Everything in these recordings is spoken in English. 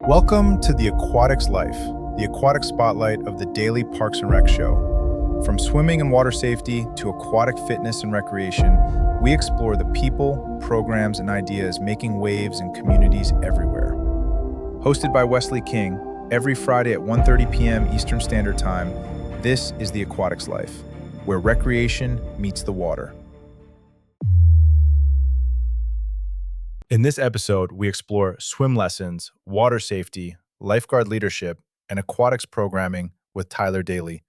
Welcome to the Aquatics Life, the aquatic spotlight of the Daly Parks and Rec Show. From swimming and water safety to aquatic fitness and recreation, we explore the people, programs, and ideas making waves in communities everywhere. Hosted by Wesley King, every Friday at 1:30 p.m. Eastern Standard Time, this is the Aquatics Life, where recreation meets the water. In this episode, we explore swim lessons, water safety, lifeguard leadership, and aquatics programming with Tyler Daly.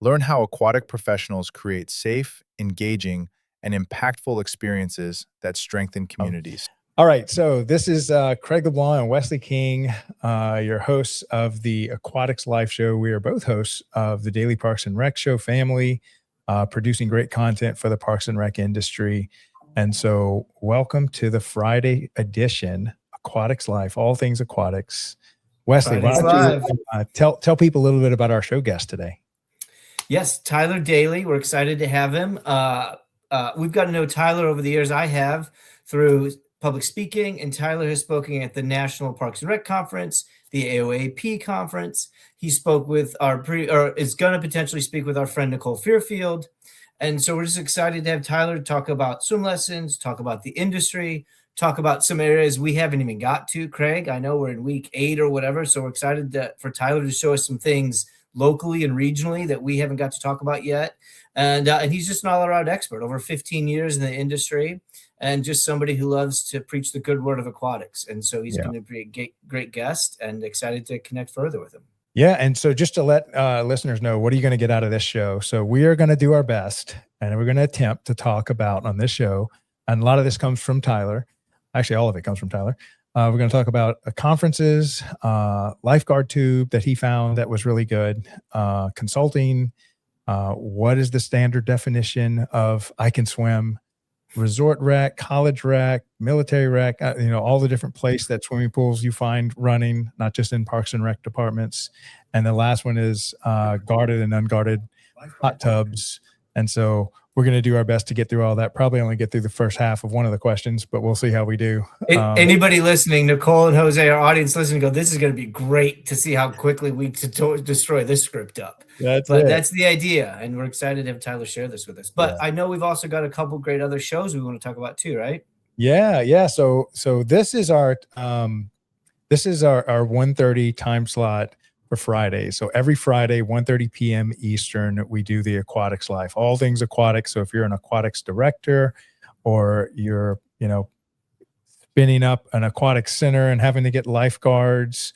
Learn how aquatic professionals create safe, engaging, and impactful experiences that strengthen communities. All right, so this is Craig LeBlanc and Wesley King, your hosts of the Aquatics Life show. We are both hosts of the Daly Parks and Rec show family, producing great content for the Parks and Rec industry. And so welcome to the Friday edition, Aquatics Life, all things aquatics. Wesley, why don't you tell people a little bit about our show guest today? Yes, Tyler Daly. We're excited to have him. We've got to know Tyler over the years. I have through public speaking, and Tyler has spoken at the National Parks and Rec Conference, the AOAP conference. He spoke with is going to potentially speak with our friend Nicole Fairfield. And so we're just excited to have Tyler talk about swim lessons, talk about the industry, talk about some areas we haven't even got to, Craig. I know we're in week 8 or whatever, so we're excited for Tyler to show us some things locally and regionally that we haven't got to talk about yet. And he's just an all-around expert, over 15 years in the industry, and just somebody who loves to preach the good word of aquatics. And so he's going to be a great guest, and excited to connect further with him. Yeah, and so just to let listeners know, what are you going to get out of this show? So we are going to do our best, and we're going to attempt to talk about on this show, and a lot of this comes from Tyler. Actually, all of it comes from Tyler. We're going to talk about conferences, Lifeguard tube that he found that was really good, consulting, what is the standard definition of I can swim, resort rec, college rec, military rec, all the different places that swimming pools you find running, not just in parks and rec departments. And the last one is guarded and unguarded hot tubs. And so we're going to do our best to get through all that. Probably only get through the first half of one of the questions, but we'll see how we do. Anybody listening, Nicole and Jose, our audience listening, go, this is going to be great to see how quickly we destroy this script up. That's the idea. And we're excited to have Tyler share this with us. But I know we've also got a couple great other shows we want to talk about too, right? Yeah. So this is our 1:30 time slot for Friday. So every Friday, 1:30 p.m. Eastern, we do the Aquatics Life, all things aquatic. So if you're an aquatics director, or you're, spinning up an aquatic center and having to get lifeguards,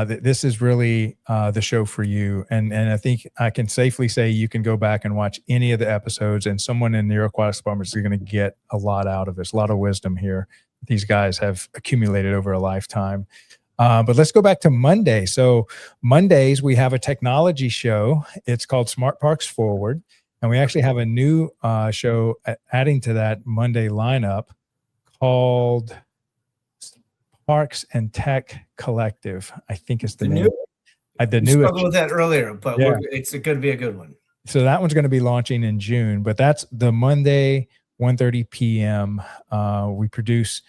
this is really the show for you. And I think I can safely say you can go back and watch any of the episodes, and someone in your aquatics department is going to get a lot out of this, a lot of wisdom here. These guys have accumulated over a lifetime. But let's go back to Monday. So Mondays, we have a technology show. It's called Smart Parks Forward. And we actually have a new show adding to that Monday lineup called Parks and Tech Collective, I think is the name. The new. We spoke about that earlier, but it's going to be a good one. So that one's going to be launching in June, but that's the Monday, 1:30 p.m. We produce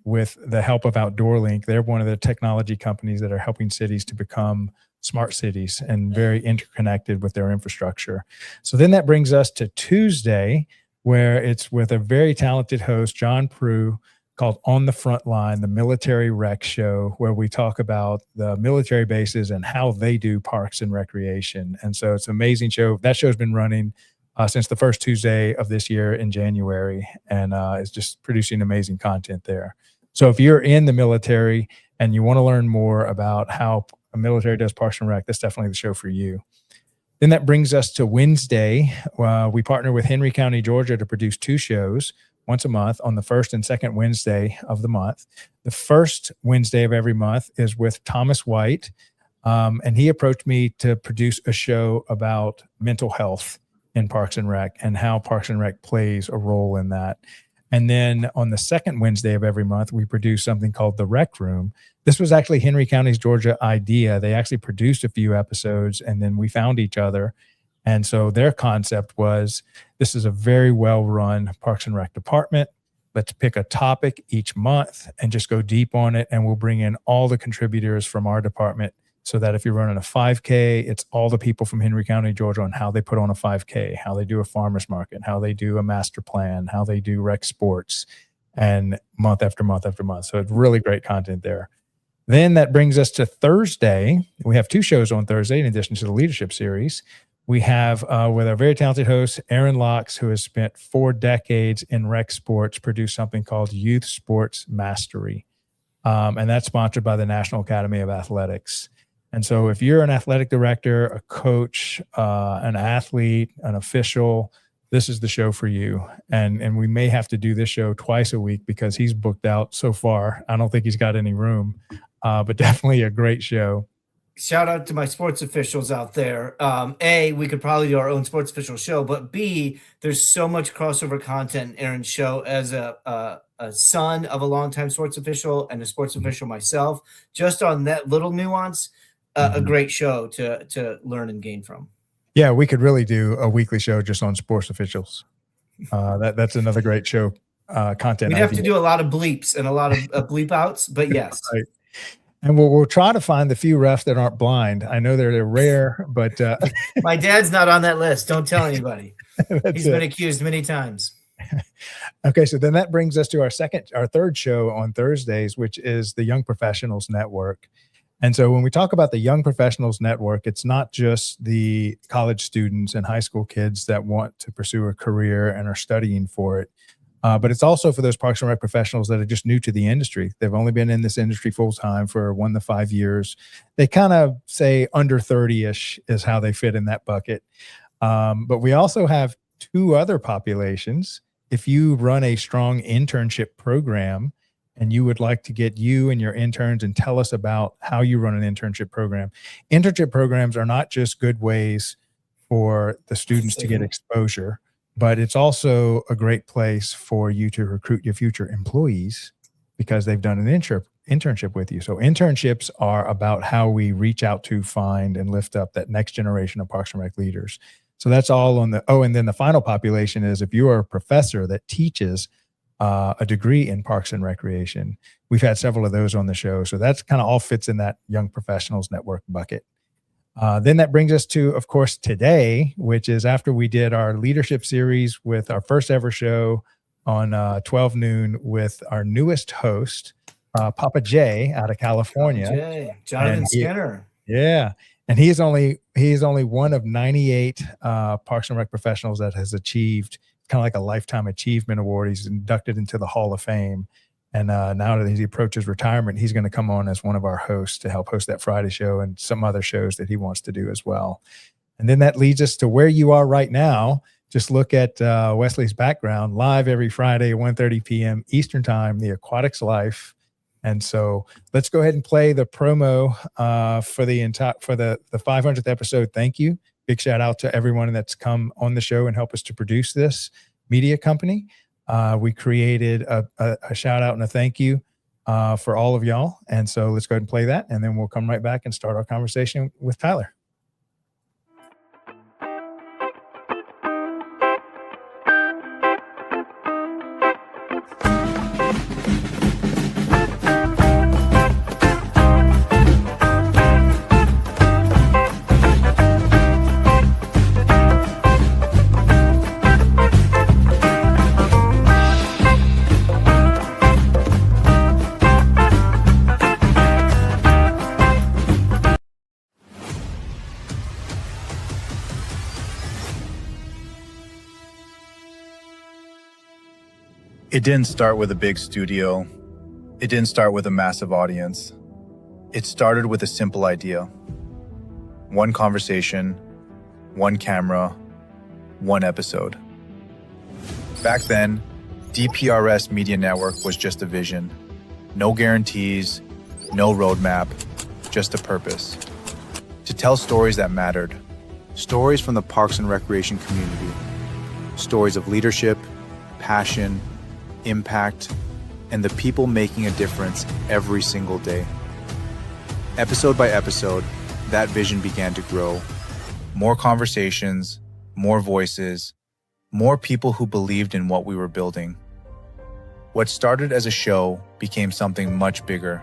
with the help of Outdoor Link. They're one of the technology companies that are helping cities to become smart cities and very interconnected with their infrastructure. So then that brings us to Tuesday, where it's with a very talented host, John Prue, called On the Front Line, the Military Rec Show, where we talk about the military bases and how they do parks and recreation. And so it's an amazing show. That show's been running since the first Tuesday of this year in January, and it's just producing amazing content there. So if you're in the military and you want to learn more about how a military does Parks and Rec, that's definitely the show for you. Then that brings us to Wednesday. We partner with Henry County, Georgia to produce 2 shows once a month on the first and second Wednesday of the month. The first Wednesday of every month is with Thomas White, and he approached me to produce a show about mental health in Parks and Rec and how Parks and Rec plays a role in that. And then on the second Wednesday of every month, we produce something called The Rec Room. This was actually Henry County's Georgia idea. They actually produced a few episodes, and then we found each other. And so their concept was, this is a very well-run Parks and Rec department. Let's pick a topic each month and just go deep on it. And we'll bring in all the contributors from our department so that if you're running a 5K, it's all the people from Henry County, Georgia, on how they put on a 5K, how they do a farmer's market, how they do a master plan, how they do rec sports, and month after month after month. So it's really great content there. Then that brings us to Thursday. We have 2 shows on Thursday in addition to the leadership series. We have with our very talented host, Aaron Locks, who has spent 4 decades in rec sports, produced something called Youth Sports Mastery. And that's sponsored by the National Academy of Athletics. And so if you're an athletic director, a coach, an athlete, an official, this is the show for you. And we may have to do this show twice a week because he's booked out so far. I don't think he's got any room, but definitely a great show. Shout out to my sports officials out there. A, we could probably do our own sports official show, but B, there's so much crossover content in Aaron's show as a son of a longtime sports official and a sports official myself. Just on that little nuance, a great show to learn and gain from. Yeah, we could really do a weekly show just on sports officials. That's another great show content. We'd have to do a lot of bleeps and a lot of bleep outs, but yes. Right. And we'll try to find the few refs that aren't blind. I know they're rare, but my dad's not on that list. Don't tell anybody. He's been accused many times. Okay, so then that brings us to our third show on Thursdays, which is the Young Professionals Network. And so when we talk about the Young Professionals Network, it's not just the college students and high school kids that want to pursue a career and are studying for it, but it's also for those Parks and Rec professionals that are just new to the industry. They've only been in this industry full time for 1 to 5 years. They kind of say under 30-ish is how they fit in that bucket. But we also have 2 other populations. If you run a strong internship program, and you would like to get you and your interns and tell us about how you run an internship program. Internship programs are not just good ways for the students to get exposure, but it's also a great place for you to recruit your future employees because they've done an internship with you. So internships are about how we reach out to, find, and lift up that next generation of Parks and Rec leaders. So that's all on the, and then the final population is if you are a professor that teaches a degree in Parks and Recreation. We've had several of those on the show. So that's kind of all fits in that Young Professionals Network bucket. Then that brings us to, of course, today, which is after we did our leadership series with our first ever show on 12 noon with our newest host, Papa J out of California. Jonathan Skinner. Yeah. And he is only one of 98 Parks and Rec professionals that has achieved kind of like a lifetime achievement award. He's inducted into the Hall of Fame. And now that he approaches retirement, he's going to come on as one of our hosts to help host that Friday show and some other shows that he wants to do as well. And then that leads us to where you are right now. Just look at Wesley's background, live every Friday at 1:30 p.m. Eastern Time, the Aquatics Life. And so let's go ahead and play the promo for the 500th episode. Thank you. Big shout out to everyone that's come on the show and help us to produce this media company. We created a shout out and a thank you for all of y'all. And so let's go ahead and play that. And then we'll come right back and start our conversation with Tyler. It didn't start with a big studio. It didn't start with a massive audience. It started with a simple idea. One conversation, one camera, one episode. Back then, DPRS Media Network was just a vision. No guarantees, no roadmap, just a purpose. To tell stories that mattered. Stories from the Parks and Recreation community. Stories of leadership, passion, impact, and the people making a difference every single day. Episode by episode, that vision began to grow. More conversations, more voices, more people who believed in what we were building. What started as a show became something much bigger.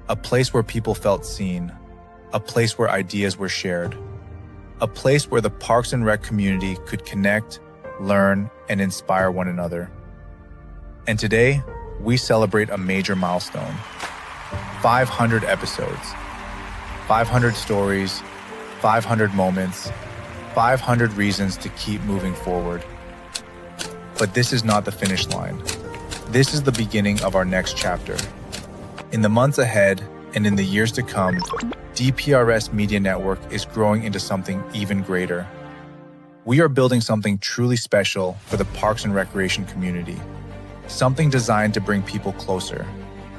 A place where people felt seen. A place where ideas were shared. A place where the Parks and Rec community could connect, learn, and inspire one another. And today, we celebrate a major milestone. 500 episodes. 500 stories. 500 moments. 500 reasons to keep moving forward. But this is not the finish line. This is the beginning of our next chapter. In the months ahead and in the years to come, DPRS Media Network is growing into something even greater. We are building something truly special for the Parks and Recreation community. Something designed to bring people closer,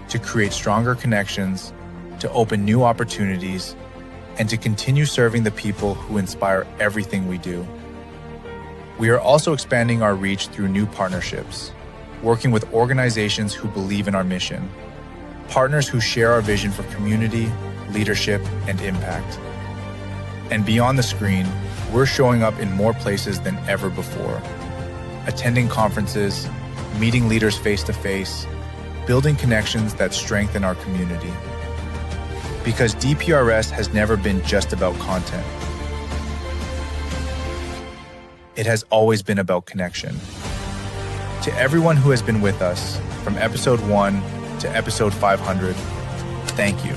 to create stronger connections, to open new opportunities, and to continue serving the people who inspire everything we do. We are also expanding our reach through new partnerships, working with organizations who believe in our mission, partners who share our vision for community, leadership, and impact. And beyond the screen, we're showing up in more places than ever before, attending conferences, meeting leaders face-to-face, building connections that strengthen our community. Because DPRS has never been just about content. It has always been about connection. To everyone who has been with us, from episode 1 to episode 500, thank you.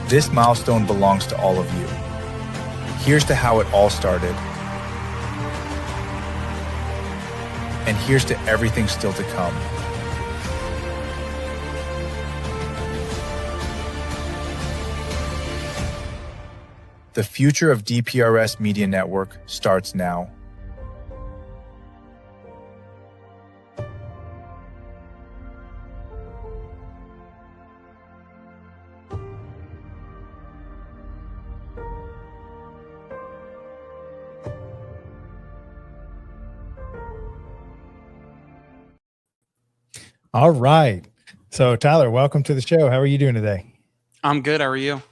This milestone belongs to all of you. Here's to how it all started. And here's to everything still to come. The future of DPRS Media Network starts now. All right. So Tyler, welcome to the show. How are you doing today? I'm good. How are you?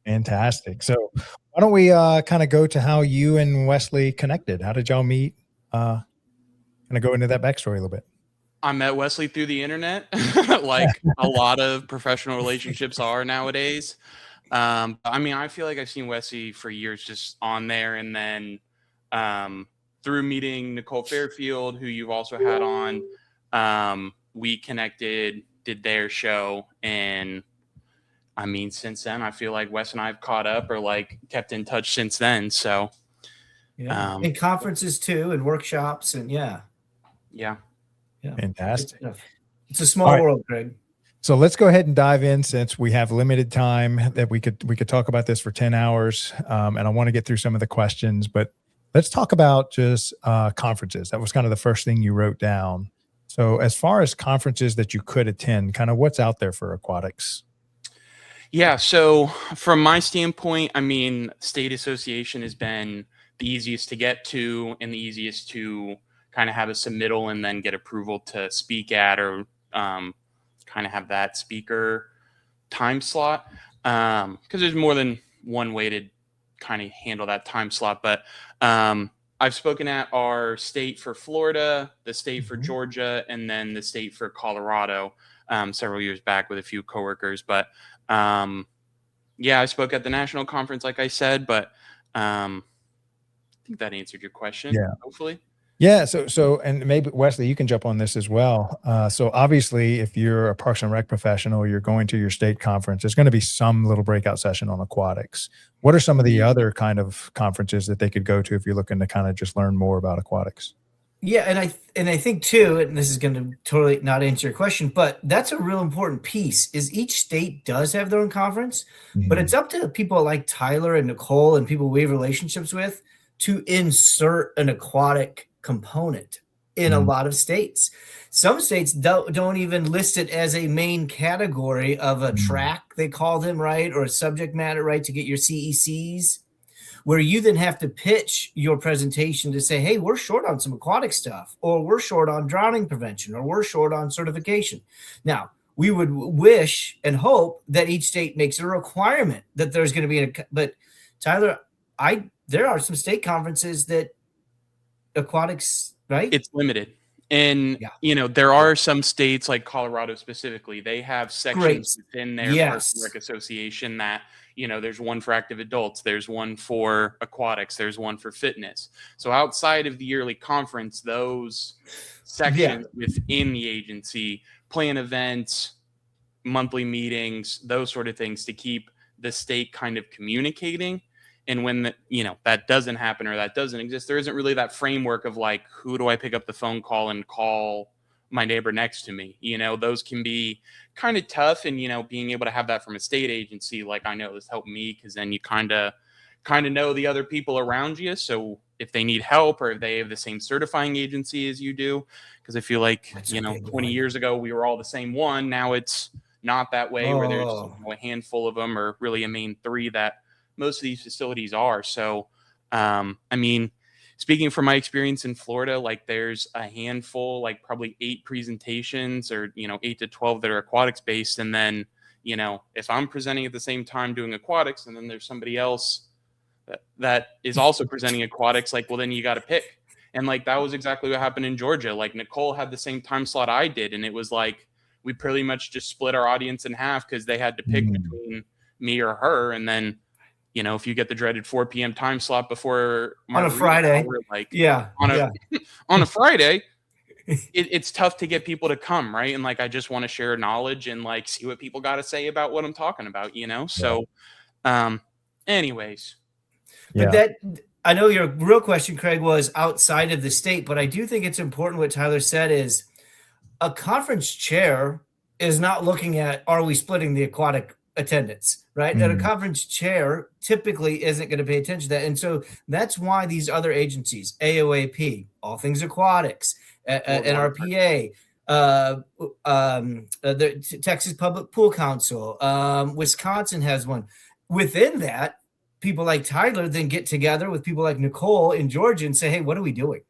Fantastic. So why don't we kind of go to how you and Wesley connected? How did y'all meet? Kind of go into that backstory a little bit. I met Wesley through the internet, like a lot of professional relationships are nowadays. I mean, I feel like I've seen Wesley for years just on there, and then through meeting Nicole Fairfield, who you've also had on, we connected, did their show, and I mean, since then, I feel like Wes and I have caught up or like kept in touch since then. So, in conferences too, and workshops, and yeah. Fantastic. It's a small world, Greg. So let's go ahead and dive in, since we have limited time that we could talk about this for 10 hours. And I want to get through some of the questions, but let's talk about just conferences. That was kind of the first thing you wrote down. So as far as conferences that you could attend, kind of what's out there for aquatics? Yeah. So from my standpoint, I mean, state association has been the easiest to get to and the easiest to kind of have a submittal and then get approval to speak at, or kind of have that speaker time slot. Because there's more than one way to kind of handle that time slot. But I've spoken at our state for Florida, the state for Georgia, and then the state for Colorado several years back with a few coworkers. But yeah, I spoke at the national conference, like I said, but I think that answered your question. Yeah. Hopefully. Yeah. So, and maybe Wesley, you can jump on this as well. So obviously, if you're a Parks and Rec professional, you're going to your state conference, there's going to be some little breakout session on aquatics. What are some of the other kind of conferences that they could go to if you're looking to kind of just learn more about aquatics? Yeah, and I think too, and this is going to totally not answer your question, but that's a real important piece. Is each state does have their own conference, but it's up to people like Tyler and Nicole and people we have relationships with to insert an aquatic component in a lot of states. Some states don't even list it as a main category of a track, they call them, right, or a subject matter, right, to get your CECs, where you then have to pitch your presentation to say, hey, we're short on some aquatic stuff, or we're short on drowning prevention, or we're short on certification. Now, we would wish and hope that each state makes a requirement that there's going to be but Tyler, there are some state conferences that aquatics, right? It's limited. And, Yeah. you know, there are some states like Colorado specifically, they have sections Great. within their Parks and Yes. Rec Association that, you know, there's one for active adults, there's one for aquatics, there's one for fitness. So outside of the yearly conference, those sections within the agency plan events, monthly meetings, those sort of things to keep the state kind of communicating. And when you know, that doesn't happen or that doesn't exist, there isn't really that framework of like, who do I pick up the phone call and call my neighbor next to me? You know, those can be kind of tough. And, you know, being able to have that from a state agency, like I know has helped me, because then you kind of know the other people around you. So if they need help or if they have the same certifying agency as you do, because I feel like, That's you a know, big 20 one. year ago, we were all the same one. Now it's not that way, where there's Oh. a handful of them, or really a main three that most of these facilities are. So, I mean, speaking from my experience in Florida, like there's a handful, like probably 8 presentations, or, you know, 8 to 12 that are aquatics based. And then, you know, if I'm presenting at the same time doing aquatics, and then there's somebody else that is also presenting aquatics, like, well, then you got to pick. And like, that was exactly what happened in Georgia. Like Nicole had the same time slot I did. And it was like, we pretty much just split our audience in half, because they had to pick between me or her. And then, you know, if you get the dreaded 4 p.m. time slot before On a Friday, like on a Friday, it's tough to get people to come, right? And like, I just want to share knowledge and like see what people got to say about what I'm talking about, you know? So, anyways. But that, I know your real question, Craig, was outside of the state, but I do think it's important what Tyler said is a conference chair is not looking at, are we splitting the aquatic attendance, right? And a conference chair typically isn't going to pay attention to that. And so that's why these other agencies, AOAP, All Things Aquatics, NRPA, the Texas Public Pool Council, Wisconsin has one. Within that, people like Tyler then get together with people like Nicole in Georgia and say, hey, what are we doing?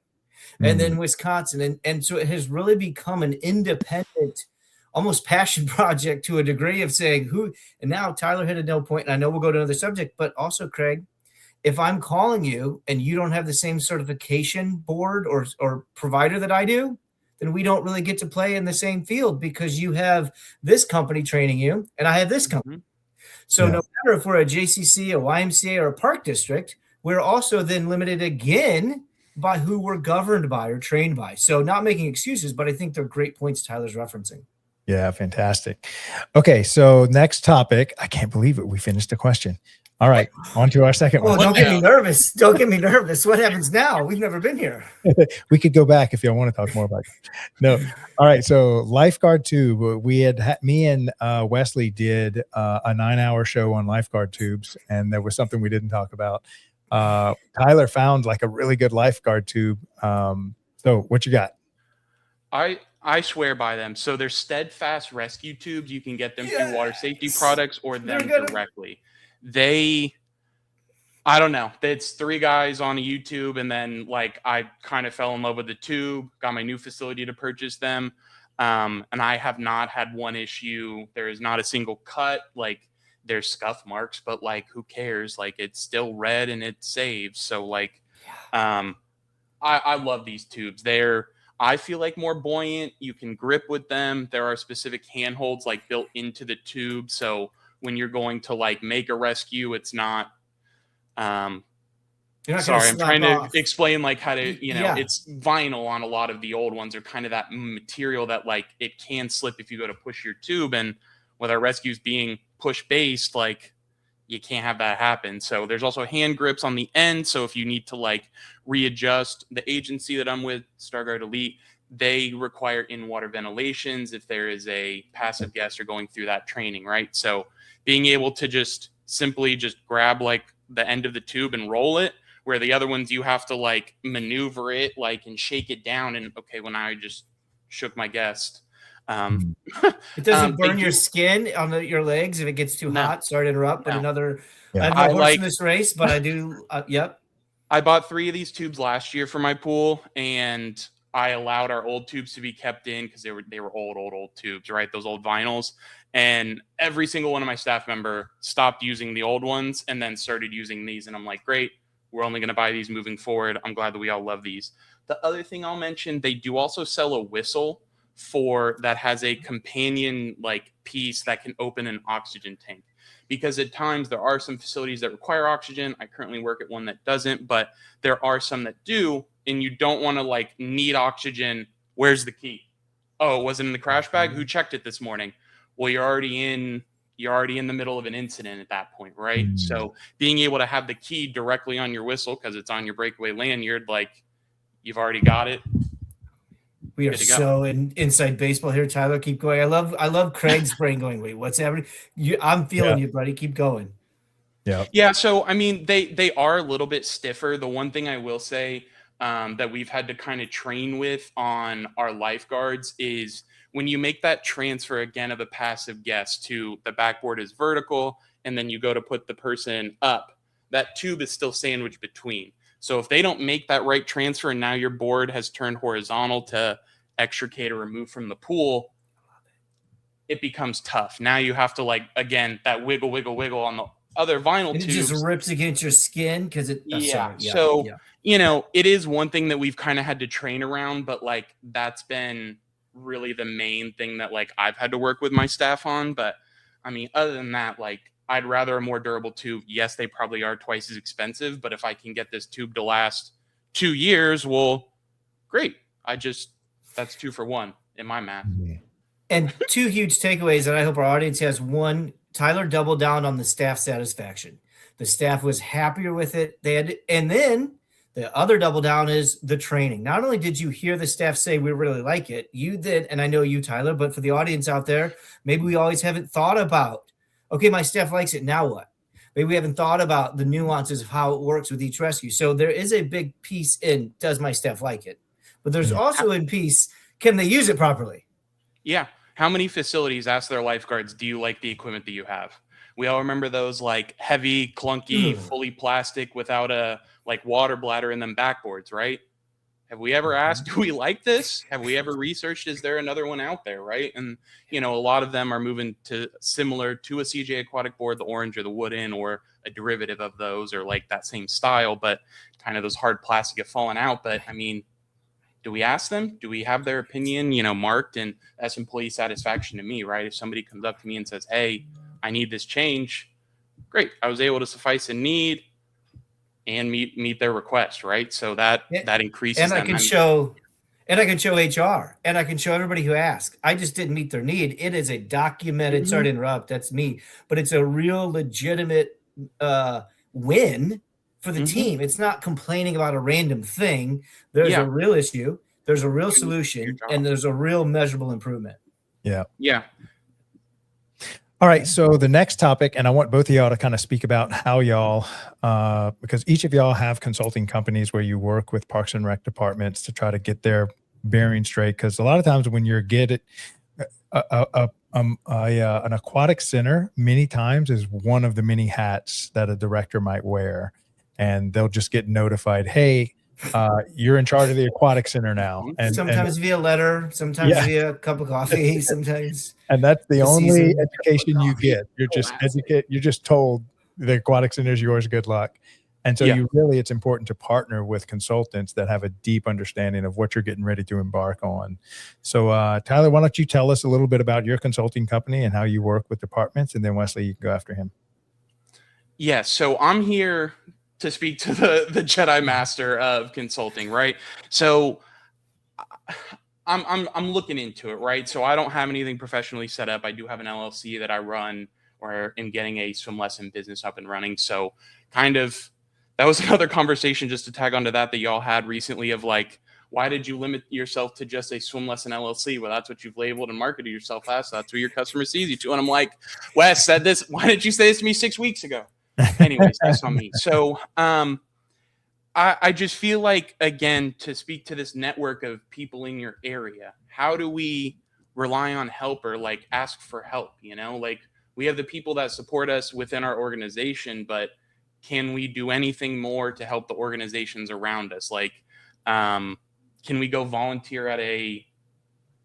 And then Wisconsin. And so it has really become an independent, almost passion project to a degree of saying who, and now Tyler hit a nail point, and I know we'll go to another subject, but also, Craig, if I'm calling you and you don't have the same certification board or provider that I do, then we don't really get to play in the same field, because you have this company training you and I have this company. So no matter if we're a JCC, a YMCA, or a park district, we're also then limited again by who we're governed by or trained by. So not making excuses, but I think they're great points Tyler's referencing. Yeah, fantastic. Okay, so next topic. I can't believe it. We finished the question. All right, on to our second one. Don't get me nervous. Don't get me nervous. What happens now? We've never been here. We could go back if y'all want to talk more about it. No. All right, so Lifeguard tube. We had me and Wesley did a 9-hour show on Lifeguard tubes, and there was something we didn't talk about. Tyler found like a really good Lifeguard tube. So what you got? I swear by them. So they're steadfast rescue tubes. You can get them through water safety products or them directly. I don't know. It's 3 guys on a YouTube, and then like I kind of fell in love with the tube, got my new facility to purchase them. And I have not had one issue. There is not a single cut. Like, there's scuff marks, but like, who cares? Like, it's still red and it saves. So like, I love these tubes. I feel like more buoyant. You can grip with them. There are specific handholds like built into the tube. So when you're going to like make a rescue, it's not, sorry, I'm trying to explain like how to, you know, it's vinyl on a lot of the old ones, are kind of that material that like it can slip if you go to push your tube. And with our rescues being push based, like you can't have that happen. So there's also hand grips on the end. So if you need to like readjust, the agency that I'm with, Stargard Elite, they require in-water ventilations if there is a passive guest or going through that training, right? So being able to just simply just grab like the end of the tube and roll it, where the other ones you have to like maneuver it like and shake it down. And okay, when I just shook my guest, it doesn't burn your skin on your legs if it gets too hot. Sorry to interrupt, but I have no horse in this race, but I do. I bought 3 of these tubes last year for my pool, and I allowed our old tubes to be kept in because they were old tubes, right? Those old vinyls. And every single one of my staff member stopped using the old ones and then started using these. And I'm like, great, We're only going to buy these moving forward. I'm glad that we all love these. The other thing I'll mention, they do also sell a whistle that has a companion like piece that can open an oxygen tank. Because at times there are some facilities that require oxygen. I currently work at one that doesn't, but there are some that do, and you don't want to like need oxygen. Where's the key? Oh, it wasn't in the crash bag. Who checked it this morning? Well, you're already in the middle of an incident at that point, right? Mm. So being able to have the key directly on your whistle because it's on your breakaway lanyard, like you've already got it. We are so inside baseball here, Tyler. Keep going. I love Craig's brain going, wait, what's happening? I'm feeling you, buddy. Keep going. Yeah. So, I mean, they are a little bit stiffer. The one thing I will say that we've had to kind of train with on our lifeguards is when you make that transfer again of a passive guest to the backboard is vertical, and then you go to put the person up, that tube is still sandwiched between. So if they don't make that right transfer and now your board has turned horizontal to extricate or remove from the pool, it becomes tough. Now you have to like, again, that wiggle on the other vinyl tubes. It just rips against your skin because it. You know, it is one thing that we've kind of had to train around, but like that's been really the main thing that like I've had to work with my staff on. But I mean, other than that, like I'd rather a more durable tube. Yes, they probably are twice as expensive, but if I can get this tube to last 2 years, well, great. That's 2 for 1 in my math. And 2 huge takeaways that I hope our audience has. One, Tyler doubled down on the staff satisfaction. The staff was happier with it. And then the other double down is the training. Not only did you hear the staff say we really like it, you did, and I know you, Tyler, but for the audience out there, maybe we always haven't thought about, okay, my staff likes it, now what? Maybe we haven't thought about the nuances of how it works with each rescue. So there is a big piece in, does my staff like it? But there's also a piece, can they use it properly? Yeah. How many facilities ask their lifeguards, do you like the equipment that you have? We all remember those like heavy, clunky, fully plastic without a like water bladder in them backboards, right? Have we ever asked, do we like this? Have we ever researched, is there another one out there, right? And, you know, a lot of them are moving to similar to a CJ Aquatic board, the orange or the wooden or a derivative of those or like that same style, but kind of those hard plastic have fallen out. But I mean, do we ask them? Do we have their opinion, you know, marked? And that's employee satisfaction to me, right? If somebody comes up to me and says, hey, I need this change, great. I was able to suffice a need and meet their request, right? So that increases. And I can show HR and I can show everybody who asked. I just didn't meet their need. It is a documented, sorry to interrupt, that's me, but it's a real legitimate win for the team. It's not complaining about a random thing. There's a real issue, there's a real solution, and there's a real measurable improvement. Yeah. Yeah. All right. So the next topic, and I want both of y'all to kind of speak about how y'all, because each of y'all have consulting companies where you work with Parks and Rec departments to try to get their bearing straight. Because a lot of times when you're an aquatic center, many times is one of the many hats that a director might wear, and they'll just get notified, hey, you're in charge of the aquatic center now. And sometimes via letter, sometimes via a cup of coffee, sometimes. And that's the only education you get. You're just you're just told the aquatic center is yours, good luck. And so it's important to partner with consultants that have a deep understanding of what you're getting ready to embark on. So Tyler, why don't you tell us a little bit about your consulting company and how you work with departments, and then Wesley, you can go after him. Yeah, so I'm here to speak to the Jedi Master of consulting, right? So I'm looking into it, right? So I don't have anything professionally set up. I do have an LLC that I run, or am getting a swim lesson business up and running. So kind of that was another conversation just to tag onto that y'all had recently of like, why did you limit yourself to just a swim lesson LLC? Well, that's what you've labeled and marketed yourself as. So that's what your customer sees you to. And I'm like, Wes said this. Why didn't you say this to me 6 weeks ago? Anyways, that's on me. So I just feel like, again, to speak to this network of people in your area, how do we rely on help or like ask for help? You know, like we have the people that support us within our organization, but can we do anything more to help the organizations around us? Like, can we go volunteer at a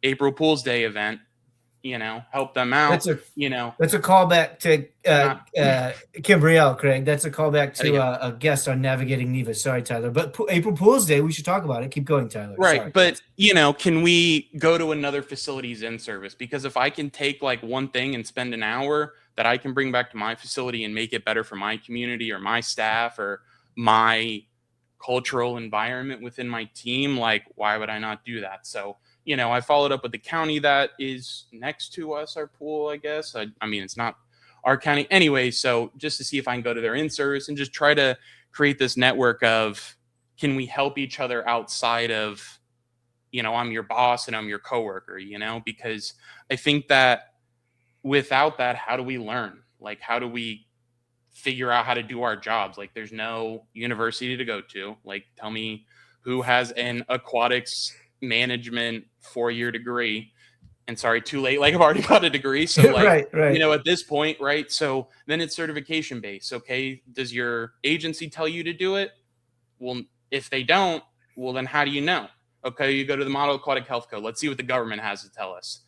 April Fool's Day event, help them out. That's a you know, That's a callback to Not- Kimbrielle, Craig. That's a callback to Yeah. a guest on Navigating Neva. Sorry, Tyler. But April Fool's Day, we should talk about it. Keep going, Tyler. Right. Sorry. But, can we go to another facility's in service? Because if I can take like one thing and spend an hour that I can bring back to my facility and make it better for my community or my staff or my cultural environment within my team, like, why would I not do that? So, I followed up with the county that is next to us, our pool, I guess. I mean, it's not our county anyway. So just to see if I can go to their in-service and just try to create this network of, can we help each other outside of, I'm your boss and I'm your coworker, because I think that without that, how do we learn? Like, how do we figure out how to do our jobs? Like, there's no university to go to. Like, tell me who has an aquatics management 4-year degree. And sorry, too late. Like, I've already got a degree. So like, right. at this point, right. So then it's certification based. Okay. Does your agency tell you to do it? Well, if they don't, well, then how do you know? Okay. You go to the Model Aquatic Health Code. Let's see what the government has to tell us.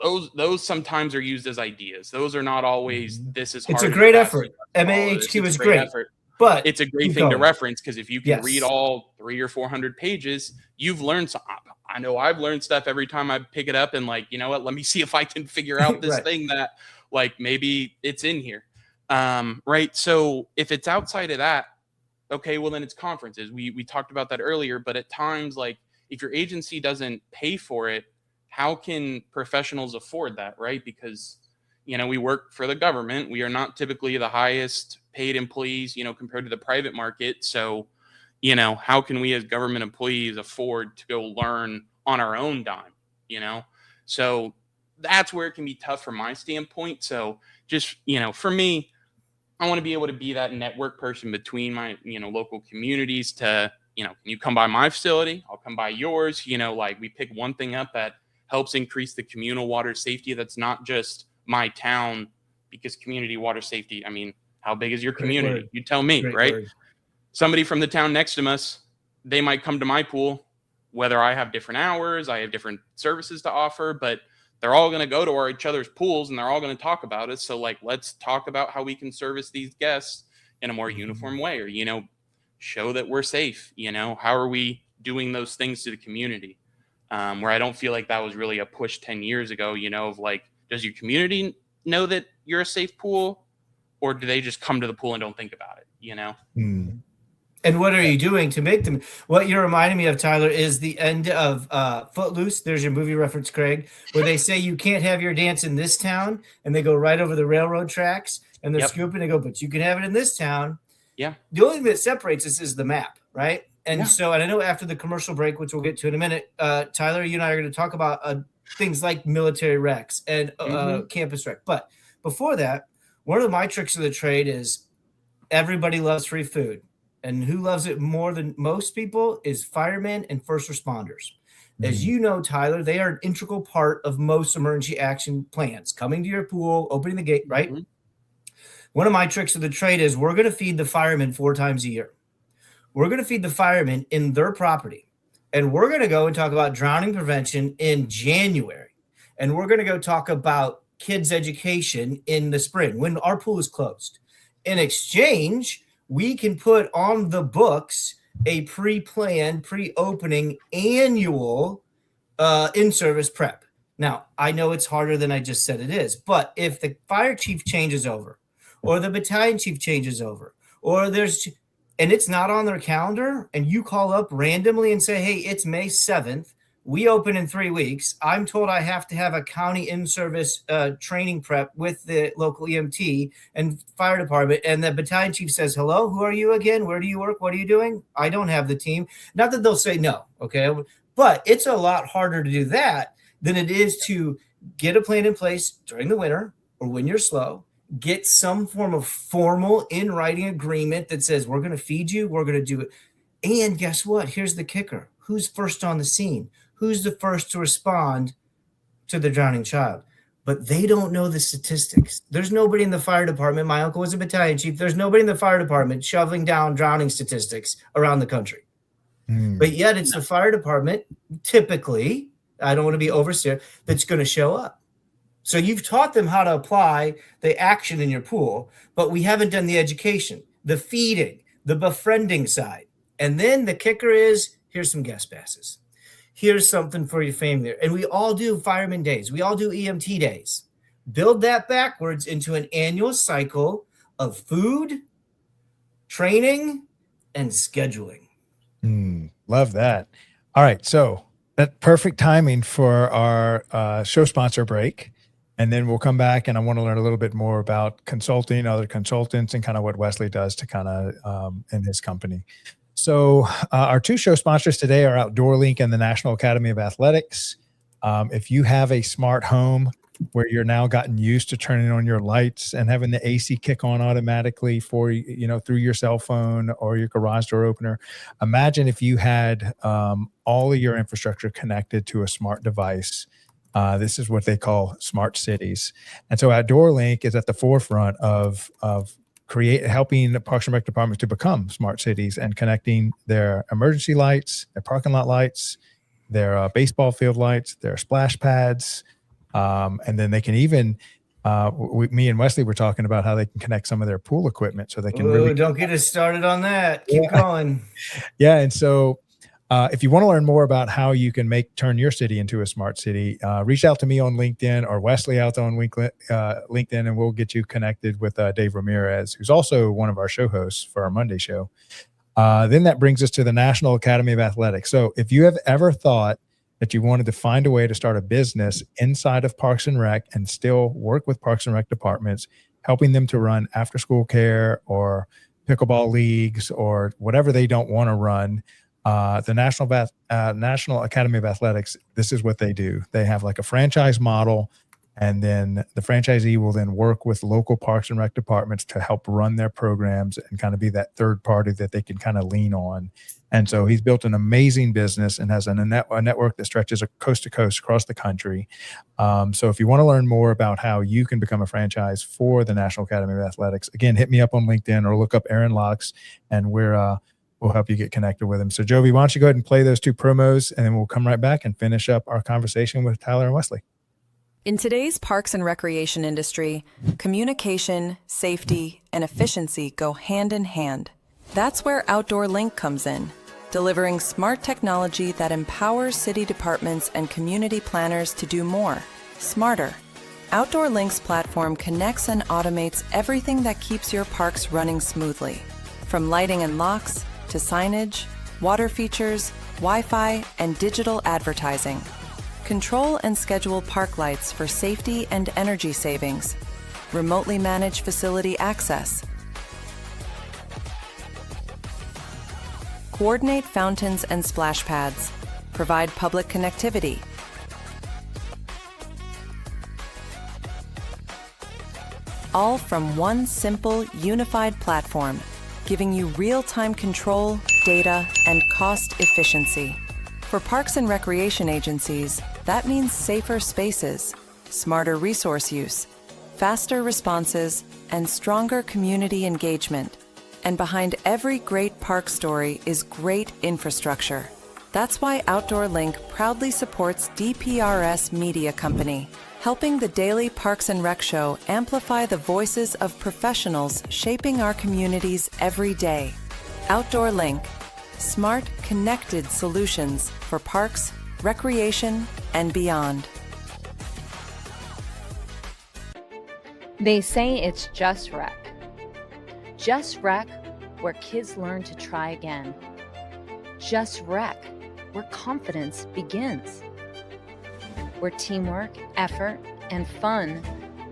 Those sometimes are used as ideas. Those are not always, this is hard. It's a great effort. MAHQ is great. Effort. But it's a great thing to reference, because if you can read all 300 or 400 pages, you've learned something. I know I've learned stuff every time I pick it up and like, you know what, let me see if I can figure out this thing that like maybe it's in here. Right. So if it's outside of that, okay, well then it's conferences. We talked about that earlier, but at times, like if your agency doesn't pay for it, how can professionals afford that? Right. Because, we work for the government. We are not typically the highest paid employees, compared to the private market. So, how can we as government employees afford to go learn on our own dime, So that's where it can be tough from my standpoint. So just, for me, I want to be able to be that network person between my, local communities to, can you come by my facility? I'll come by yours. Like we pick one thing up that helps increase the communal water safety. That's not just my town, because community water safety, I mean, how big is your community? You tell me, right? Somebody from the town next to us, they might come to my pool, whether I have different hours, I have different services to offer, but they're all going to go to each other's pools and they're all going to talk about it. So like, let's talk about how we can service these guests in a more uniform way, or, show that we're safe. How are we doing those things to the community? Where I don't feel like that was really a push 10 years ago, of like, does your community know that you're a safe pool, or do they just come to the pool and don't think about it, And what are you doing to make them? What you're reminding me of, Tyler, is the end of Footloose. There's your movie reference, Craig, where they say you can't have your dance in this town, and they go right over the railroad tracks, and they're scooping and go, but you can have it in this town. Yeah. The only thing that separates us is the map, right? And so, and I know after the commercial break, which we'll get to in a minute, Tyler, you and I are going to talk about things like military recs and campus rec. But before that, one of my tricks of the trade is everybody loves free food. And who loves it more than most people is firemen and first responders. As you know, Tyler, they are an integral part of most emergency action plans. Coming to your pool, opening the gate, right? One of my tricks of the trade is we're going to feed the firemen 4 times a year. We're going to feed the firemen in their property. And we're going to go and talk about drowning prevention in January. And we're going to go talk about kids' education in the spring when our pool is closed. In exchange, we can put on the books a pre-planned, pre-opening annual in-service prep. Now, I know it's harder than I just said it is, but if the fire chief changes over, or the battalion chief changes over, or and it's not on their calendar, and you call up randomly and say, hey, it's May 7th, we open in 3 weeks. I'm told I have to have a county in-service training prep with the local EMT and fire department. And the battalion chief says, hello, who are you again? Where do you work? What are you doing? I don't have the team. Not that they'll say no, okay? But it's a lot harder to do that than it is to get a plan in place during the winter or when you're slow, get some form of formal in-writing agreement that says, we're going to feed you, we're going to do it. And guess what? Here's the kicker. Who's first on the scene? Who's the first to respond to the drowning child? But they don't know the statistics. There's nobody in the fire department. My uncle was a battalion chief. There's nobody in the fire department shoveling down drowning statistics around the country. But yet it's the fire department typically I don't want to be oversteer, that's going to show up. So you've taught them how to apply the action in your pool, but we haven't done the education, the feeding, the befriending side. And then the kicker is, here's some guest passes. Here's something for your family. And we all do fireman days. We all do EMT days. Build that backwards into an annual cycle of food, training, and scheduling. Love that. All right. So that perfect timing for our show sponsor break. And then we'll come back and I want to learn a little bit more about consulting, other consultants, and kind of what Wesley does to kind of in his company. So our two show sponsors today are Outdoor Link and the National Academy of Athletics. If you have a smart home where you're now gotten used to turning on your lights and having the AC kick on automatically for, through your cell phone or your garage door opener, imagine if you had all of your infrastructure connected to a smart device. This is what they call smart cities. And so Outdoor Link is at the forefront of helping the Parks and Rec departments to become smart cities and connecting their emergency lights, their parking lot lights, their baseball field lights, their splash pads. And then they can even, me and Wesley were talking about how they can connect some of their pool equipment so they can don't get us started on that. Keep going. Yeah. And so if you want to learn more about how you can turn your city into a smart city, reach out to me on LinkedIn or Wesley out on LinkedIn, and we'll get you connected with Dave Ramirez, who's also one of our show hosts for our Monday show. Then that brings us to the National Academy of Athletics. So if you have ever thought that you wanted to find a way to start a business inside of Parks and Rec and still work with Parks and Rec departments, helping them to run after school care or pickleball leagues or whatever they don't want to run, the National Academy of Athletics, this is what they do. They have like a franchise model, and then the franchisee will then work with local Parks and Rec departments to help run their programs and kind of be that third party that they can kind of lean on. And so he's built an amazing business and has a network that stretches coast to coast across the country. So if you want to learn more about how you can become a franchise for the National Academy of Athletics, again, hit me up on LinkedIn or look up Aaron Locks, and we'll help you get connected with him. So Jovi, why don't you go ahead and play those two promos, and then we'll come right back and finish up our conversation with Tyler and Wesley. In today's parks and recreation industry, communication, safety, and efficiency go hand in hand. That's where Outdoor Link comes in, delivering smart technology that empowers city departments and community planners to do more, smarter. Outdoor Link's platform connects and automates everything that keeps your parks running smoothly, from lighting and locks to signage, water features, Wi-Fi, and digital advertising. Control and schedule park lights for safety and energy savings. Remotely manage facility access. Coordinate fountains and splash pads. Provide public connectivity. All from one simple, unified platform, giving you real-time control, data, and cost efficiency. For parks and recreation agencies, that means safer spaces, smarter resource use, faster responses, and stronger community engagement. And behind every great park story is great infrastructure. That's why Outdoor Link proudly supports DPRS Media Company, helping the Daly Parks and Rec Show amplify the voices of professionals shaping our communities every day. Outdoor Link, smart, connected solutions for parks, recreation, and beyond. They say it's just rec. Just rec, where kids learn to try again. Just rec, where confidence begins. Where teamwork, effort, and fun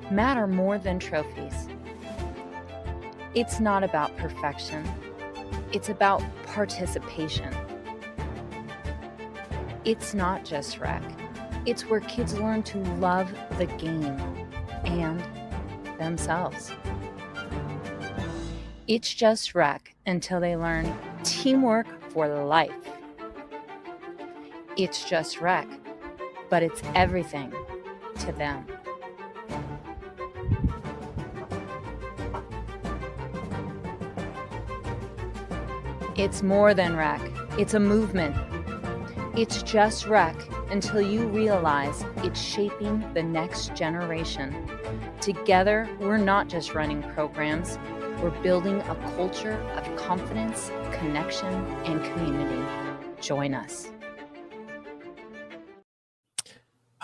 matter more than trophies. It's not about perfection. It's about participation. It's not just rec. It's where kids learn to love the game and themselves. It's just rec until they learn teamwork for life. It's just rec, but it's everything to them. It's more than rec. It's a movement. It's just rec until you realize it's shaping the next generation. Together, we're not just running programs, we're building a culture of confidence, connection, and community. Join us.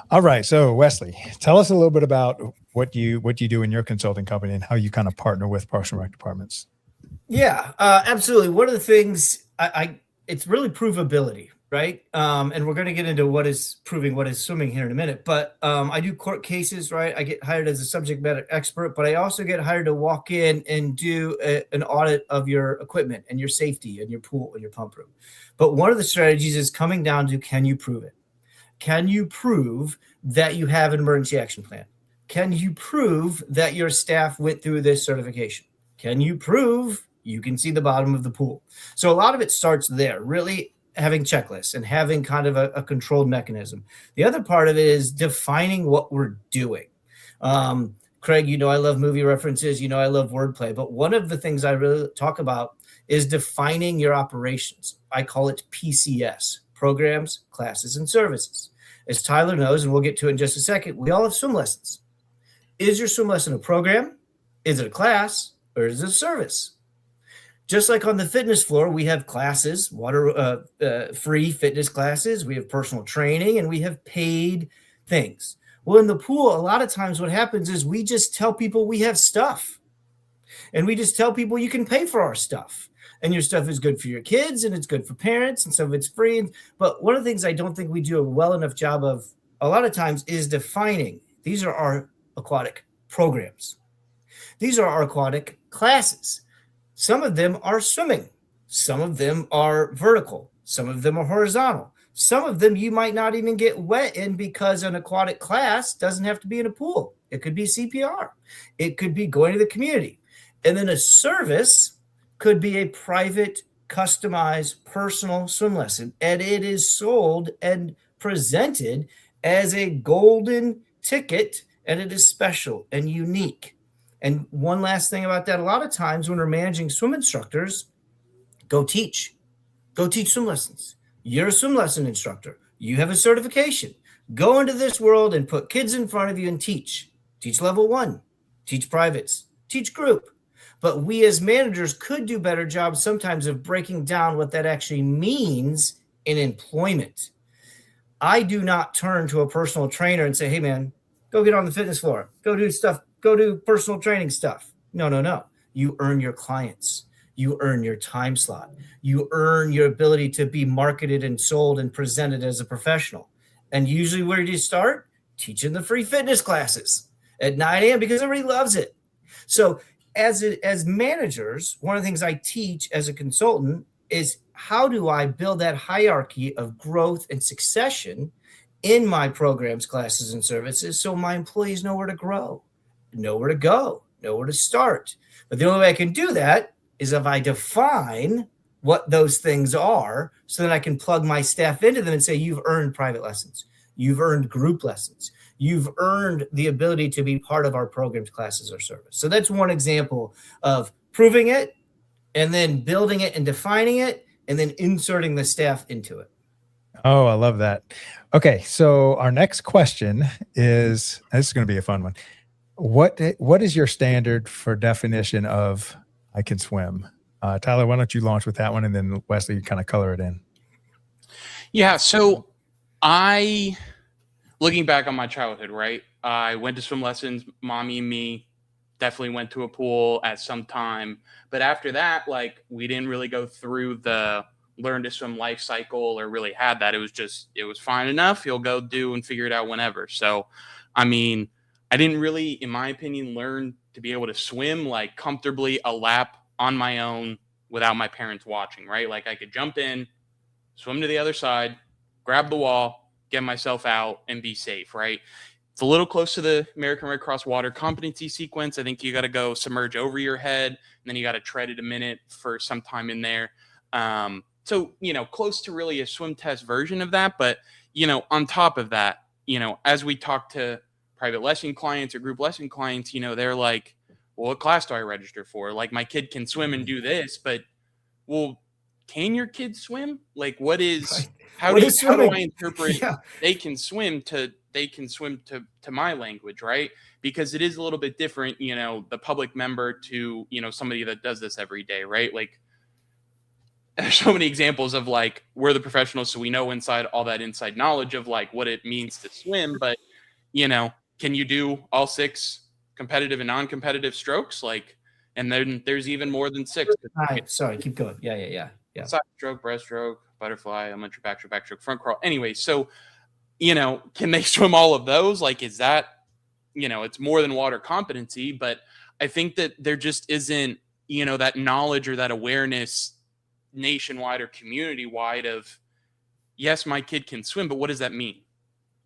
All right. So Wesley, tell us a little bit about what you do in your consulting company and how you kind of partner with Parks and Rec departments. Yeah, absolutely. One of the things it's really provability, right? And we're going to get into what is proving what is swimming here in a minute. But I do court cases, right? I get hired as a subject matter expert, but I also get hired to walk in and do an audit of your equipment and your safety and your pool and your pump room. But one of the strategies is coming down to, can you prove it? Can you prove that you have an emergency action plan? Can you prove that your staff went through this certification? Can you prove you can see the bottom of the pool? So a lot of it starts there, really having checklists and having kind of a controlled mechanism. The other part of it is defining what we're doing. Craig, I love movie references, I love wordplay, but one of the things I really talk about is defining your operations. I call it PCS, programs, classes, and services. As Tyler knows, and we'll get to it in just a second, we all have swim lessons. Is your swim lesson a program? Is it a class? Or is it a service? Just like on the fitness floor, we have classes, free fitness classes, we have personal training, and we have paid things. Well, in the pool, a lot of times what happens is we just tell people we have stuff. And we just tell people you can pay for our stuff. And your stuff is good for your kids, and it's good for parents, and some of it's free. But one of the things I don't think we do a well enough job of a lot of times is defining. These are our aquatic programs. These are our aquatic classes. Some of them are swimming. Some of them are vertical. Some of them are horizontal. Some of them you might not even get wet in, because an aquatic class doesn't have to be in a pool. It could be CPR. It could be going to the community. And then a service could be a private, customized, personal swim lesson. And it is sold and presented as a golden ticket, and it is special and unique. And one last thing about that, a lot of times when we're managing swim instructors, go teach swim lessons. You're a swim lesson instructor. You have a certification. Go into this world and put kids in front of you and teach. Teach level 1, teach privates, teach group. But we as managers could do better jobs sometimes of breaking down what that actually means in employment. I do not turn to a personal trainer and say, hey, man, go get on the fitness floor. Go do stuff. Go do personal training stuff. No. You earn your clients. You earn your time slot. You earn your ability to be marketed and sold and presented as a professional. And usually where do you start? Teaching the free fitness classes at 9 a.m. because everybody loves it. So as managers, one of the things I teach as a consultant is, how do I build that hierarchy of growth and succession in my programs, classes, and services so my employees know where to grow, know where to go, know where to start. But the only way I can do that is if I define what those things are, so that I can plug my staff into them and say, you've earned private lessons. You've earned group lessons. You've earned the ability to be part of our programs, classes, or service. So that's one example of proving it, and then building it and defining it, and then inserting the staff into it. Oh, I love that. Okay. So our next question is, this is going to be a fun one. What is your standard for definition of I can swim? Tyler, why don't you launch with that one, and then Wesley, you kind of color it in. Yeah. So looking back on my childhood, right? I went to swim lessons, mommy and me definitely went to a pool at some time. But after that, we didn't really go through the learn to swim life cycle or really had that. It was fine enough. You'll go do and figure it out whenever. So, I didn't really, in my opinion, learn to be able to swim comfortably a lap on my own without my parents watching, right? I could jump in, swim to the other side, grab the wall, get myself out, and be safe, right? It's a little close to the American Red Cross water competency sequence. I think you got to go submerge over your head, and then you got to tread it a minute for some time in there. So, close to really a swim test version of that. But, on top of that, as we talk to private lesson clients or group lesson clients, they're like, well, what class do I register for? My kid can swim and do this, but well, can your kids swim? Like, what is, Right. how What do is how do I swimming? interpret Yeah. they can swim to my language, right? Because it is a little bit different, the public member to, somebody that does this every day, right? Like, there's so many examples of like, we're the professionals, so we know all that inside knowledge of like what it means to swim, but can you do all 6 competitive and non-competitive strokes? Like, and then there's even more than 6. Sorry, keep going. Yeah. Side stroke, breaststroke, butterfly, elementary, backstroke, front crawl. Anyway, so, can they swim all of those? Like, is that, it's more than water competency, but I think that there just isn't, that knowledge or that awareness nationwide or community-wide of, yes, my kid can swim, but what does that mean?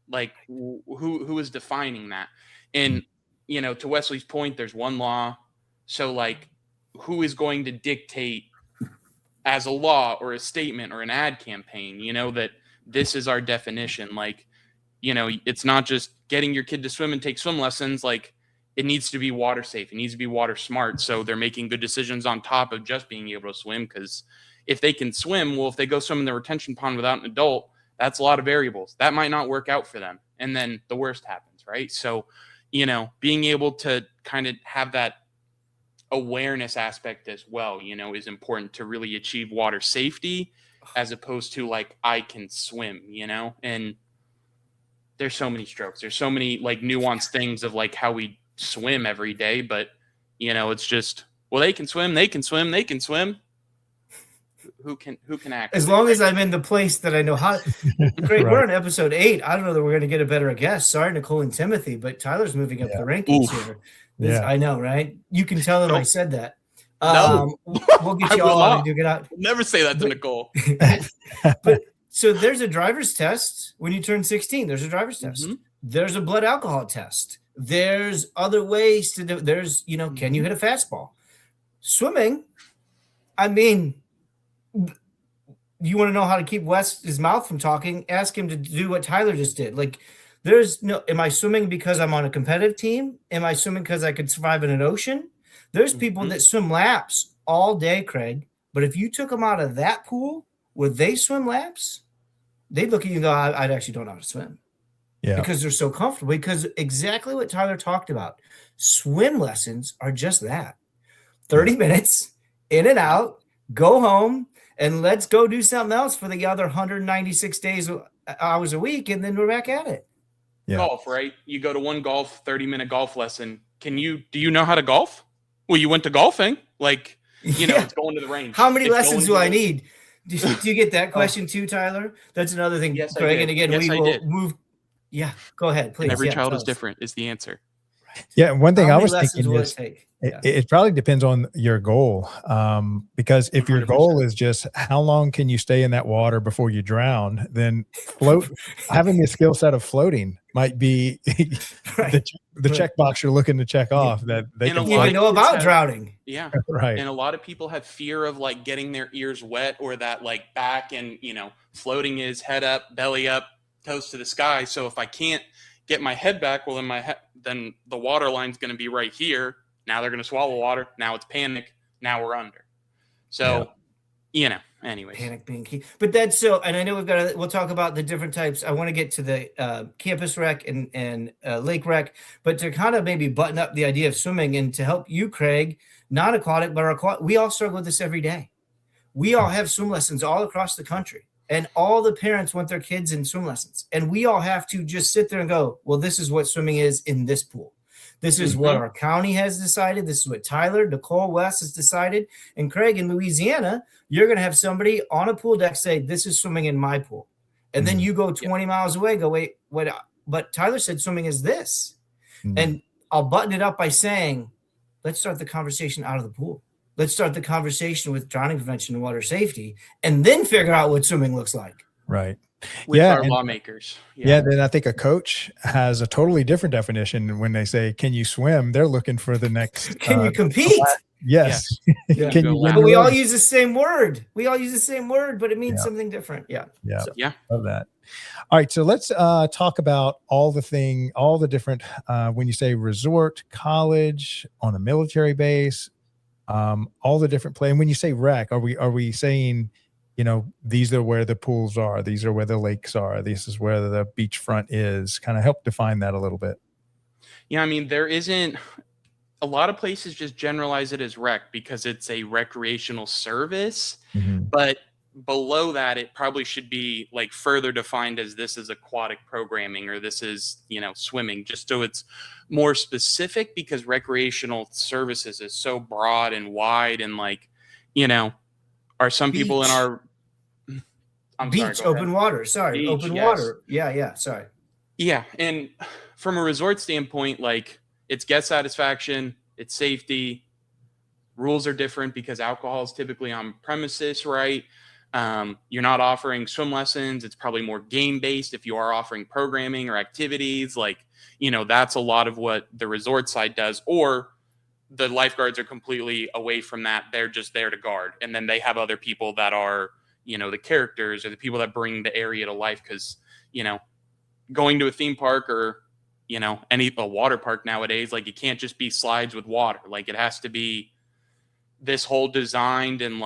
Like, who is defining that? And, to Wesley's point, there's one law. So, like, who is going to dictate as a law or a statement or an ad campaign, that this is our definition? Like, it's not just getting your kid to swim and take swim lessons. Like, it needs to be water safe. It needs to be water smart. So they're making good decisions on top of just being able to swim. Because if they can swim, well, if they go swim in the retention pond without an adult, that's a lot of variables. That might not work out for them. And then the worst happens, right? So, being able to kind of have that awareness aspect as well, is important to really achieve water safety, as opposed to like, I can swim, and there's so many strokes. There's so many like nuanced things of like how we swim every day, but it's just, well, they can swim. Who can act? As long as I'm in the place that I know how. Great, we're on episode 8. I don't know that we're going to get a better guest. Sorry, Nicole and Timothy, but Tyler's moving up the rankings here. I know, right? You can tell him I said that. No, we'll get you all out to get out. Never say that to Nicole. But so there's a driver's test when you turn 16. There's a driver's test. There's a blood alcohol test. There's other ways to do. There's, can you hit a fastball? Swimming. I mean, you want to know how to keep his mouth from talking? Ask him to do what Tyler just did. Like, am I swimming because I'm on a competitive team? Am I swimming because I could survive in an ocean? There's people that swim laps all day, Craig. But if you took them out of that pool where they swim laps, they'd look at you and go, I actually don't know how to swim. Yeah. Because they're so comfortable. Because exactly what Tyler talked about. Swim lessons are just that. 30 minutes, in and out, go home, and let's go do something else for the other 196 hours a week, and then we're back at it. Yeah. Golf, right? You go to one 30-minute golf lesson. Do you know how to golf? Well, you went to golfing. Like, it's going to the range. How many lessons do I need? Do you get that question too, Tyler? That's another thing. Yes, Craig, and again, we will move. Yeah, go ahead, please. And every child is different is the answer. Yeah, one thing I was thinking is it probably depends on your goal. Because if your 100%. Goal is just how long can you stay in that water before you drown, then having the skill set of floating might be the checkbox you're looking to check off. That they can even know about drowning. Yeah, right. And a lot of people have fear of like getting their ears wet, or that like back and floating is head up, belly up, toes to the sky. So if I can't get my head back, well, then the water line's going to be right here. Now they're going to swallow water. Now it's panic. Now we're under. So, anyways. Panic being key. But that's and I know we'll talk about the different types. I want to get to the campus rec and lake rec, but to kind of maybe button up the idea of swimming and to help you, Craig, not aquatic, but aquatic, we all struggle with this every day. We all have swim lessons all across the country. And all the parents want their kids in swim lessons. And we all have to just sit there and go, well, this is what swimming is in this pool. This is what our county has decided. This is what Tyler, Nicole, Wes has decided. And Craig, in Louisiana, you're going to have somebody on a pool deck say, this is swimming in my pool. And then you go 20 miles away, go, wait, what? But Tyler said swimming is this. And I'll button it up by saying, let's start the conversation out of the pool. Let's start the conversation with drowning prevention and water safety, and then figure out what swimming looks like. Right. With our lawmakers. Yeah. Then I think a coach has a totally different definition. When they say, can you swim? They're looking for the next. Can you compete? Yes. Yeah. But we all use the same word. But it means something different. Yeah. Yeah. So. Yeah. Love that. All right. So let's talk about all the different, when you say resort, college, on a military base, all the different play. And when you say rec, are we saying these are where the pools are, these are where the lakes are, this is where the beachfront is. Kind of help define that a little bit. Yeah, I mean, there isn't a lot of places just generalize it as rec because it's a recreational service, but below that, it probably should be like further defined as this is aquatic programming or this is, swimming, just so it's more specific, because recreational services is so broad and wide and are some people in our beach, open water. Sorry, beach, open water. Yeah. Sorry. Yeah, and from a resort standpoint, it's guest satisfaction, it's safety. Rules are different because alcohol is typically on premises, right? You're not offering swim lessons. It's probably more game based. If you are offering programming or activities, that's a lot of what the resort side does. Or the lifeguards are completely away from that. They're just there to guard. And then they have other people that are, the characters or the people that bring the area to life. Because, going to a theme park or, a water park nowadays, it can't just be slides with water. It has to be this whole designed and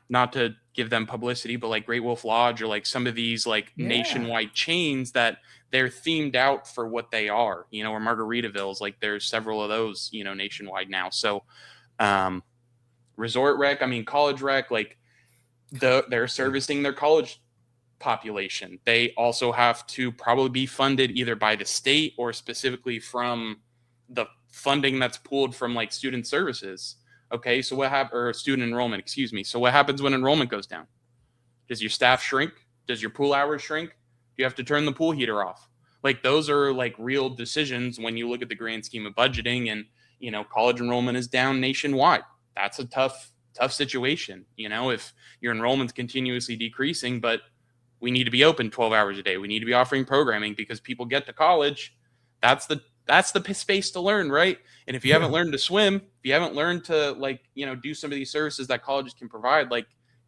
not to give them publicity, but Great Wolf Lodge or some of these nationwide chains that they're themed out for what they are, or Margaritavilles, there's several of those, nationwide now. So, resort rec, college rec, they're servicing their college population. They also have to probably be funded either by the state or specifically from the funding that's pooled from student services. Okay, so or student enrollment, excuse me. So what happens when enrollment goes down? Does your staff shrink? Does your pool hours shrink? Do you have to turn the pool heater off? Those are real decisions when you look at the grand scheme of budgeting. And college enrollment is down nationwide. That's a tough situation. If your enrollment's continuously decreasing, but we need to be open 12 hours a day. We need to be offering programming because people get to college. That's the space to learn, right? And if you haven't learned to swim, if you haven't learned to do some of these services that colleges can provide,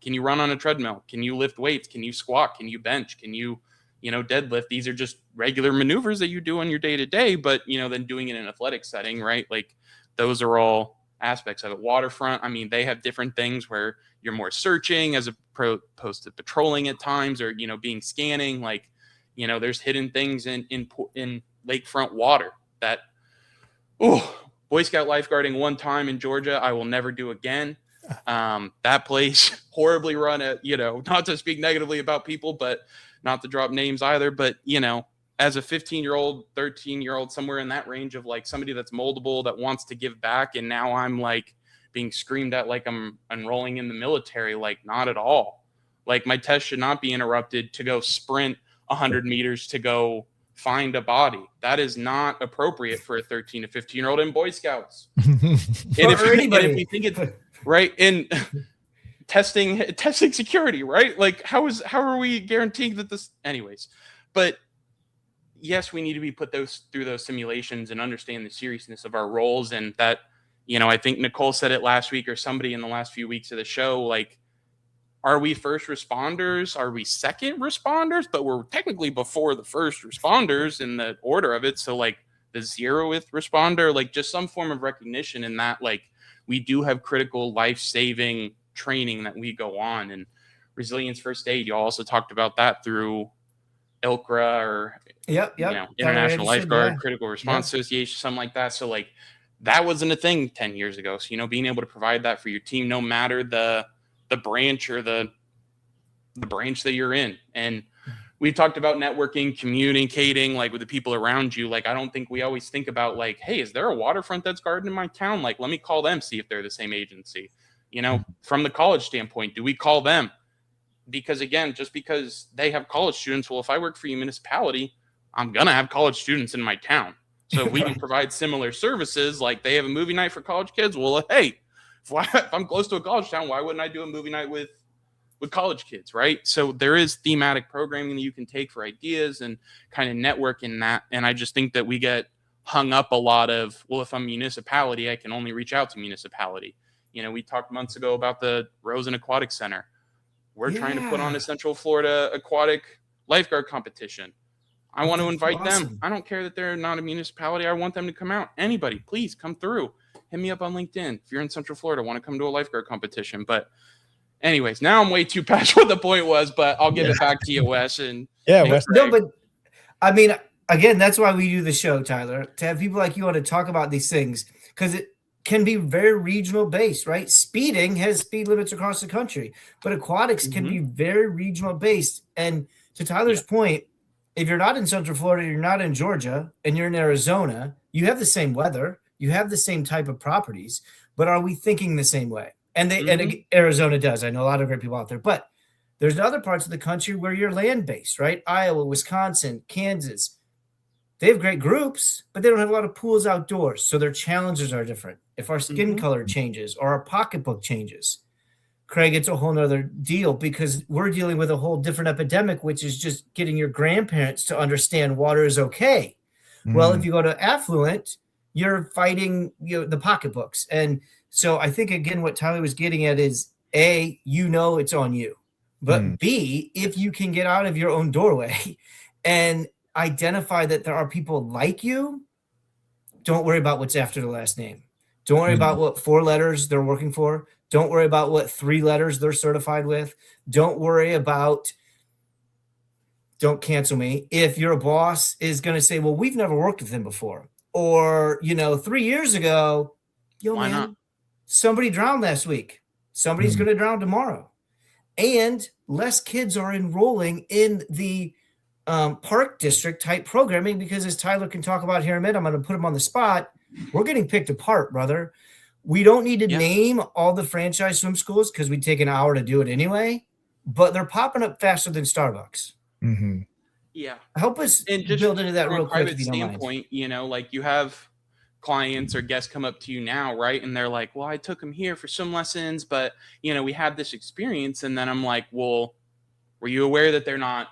can you run on a treadmill? Can you lift weights? Can you squat? Can you bench? Can you, deadlift? These are just regular maneuvers that you do on your day to day, but then doing it in an athletic setting, right? Those are all aspects of it. Waterfront, they have different things where you're more searching as opposed to patrolling at times or, being scanning. There's hidden things in lakefront water that, Boy Scout lifeguarding one time in Georgia, I will never do again. That place horribly run not to speak negatively about people, but not to drop names either. But, as a 15-year-old, 13-year-old, somewhere in that range of somebody that's moldable, that wants to give back. And now I'm being screamed at I'm enrolling in the military. Not at all. My test should not be interrupted to go sprint 100 meters to go find a body. That is not appropriate for a 13 to 15-year-old in Boy Scouts. If you think it's right in testing security, right? How are we guaranteeing that this anyways? But yes, we need to be put through those simulations and understand the seriousness of our roles. And that, I think Nicole said it last week or somebody in the last few weeks of the show, are we first responders? Are we second responders? But we're technically before the first responders in the order of it. So the 0th responder, just some form of recognition in that, we do have critical life-saving training that we go on. And resilience first aid, you also talked about that through ILCRA or International Lifeguard, Critical Response Association, something like that. So that wasn't a thing 10 years ago. So, being able to provide that for your team, no matter the branch or the branch that you're in. And we've talked about networking, communicating with the people around you. I don't think we always think about hey, is there a waterfront that's guarded in my town? Let me call them, see if they're the same agency. From the college standpoint, do we call them? Because again, just because they have college students, well, if I work for your municipality, I'm going to have college students in my town. So if we can provide similar services, they have a movie night for college kids, well, hey, if I'm close to a college town, why wouldn't I do a movie night with college kids, right? So there is thematic programming that you can take for ideas and kind of network in that. And I just think that we get hung up a lot of, well, if I'm municipality, I can only reach out to municipality. We talked months ago about the Rosen Aquatic Center. We're trying to put on a Central Florida aquatic lifeguard competition. I want to invite them. I don't care that they're not a municipality. I want them to come out. Anybody, please come through. Hit me up on LinkedIn. If you're in Central Florida, want to come to a lifeguard competition. But, Anyways, now I'm way too past what the point was, but I'll give it back to you, Wes. And Yeah, Wes. No, but I mean, again, that's why we do the show, Tyler, to have people like you on to talk about these things, because it can be very regional based, right? Speeding has speed limits across the country, but aquatics can be very regional based. And to Tyler's point, if you're not in Central Florida, you're not in Georgia, and you're in Arizona, you have the same weather, you have the same type of properties, but are we thinking the same way? And and Arizona does. I know a lot of great people out there, but there's other parts of the country where you're land based, right? Iowa, Wisconsin, Kansas. They have great groups, but they don't have a lot of pools outdoors. So their challenges are different. If our skin color changes or our pocketbook changes, Craig, it's a whole nother deal, because we're dealing with a whole different epidemic, which is just getting your grandparents to understand water is okay. Well, if you go to affluent, you're fighting the pocketbooks. And so I think, again, what Tyler was getting at is, A, it's on you. But B, if you can get out of your own doorway and identify that there are people like you, don't worry about what's after the last name. Don't worry about what 4 letters they're working for. Don't worry about what 3 letters they're certified with. Don't worry about, don't cancel me, if your boss is going to say, well, we've never worked with him before. Or, 3 years ago, Why not? Somebody drowned last week. Somebody's going to drown tomorrow. And less kids are enrolling in the park district type programming, because, as Tyler can talk about here in a minute, I'm going to put him on the spot. We're getting picked apart, brother. We don't need to name all the franchise swim schools, because we'd take an hour to do it anyway, but they're popping up faster than Starbucks. Yeah. Help us and just build into that from real a quick. private standpoint, like you have clients or guests come up to you now, right? And they're like, well, I took them here for swim lessons, but we had this experience. And then I'm like, well, were you aware that they're not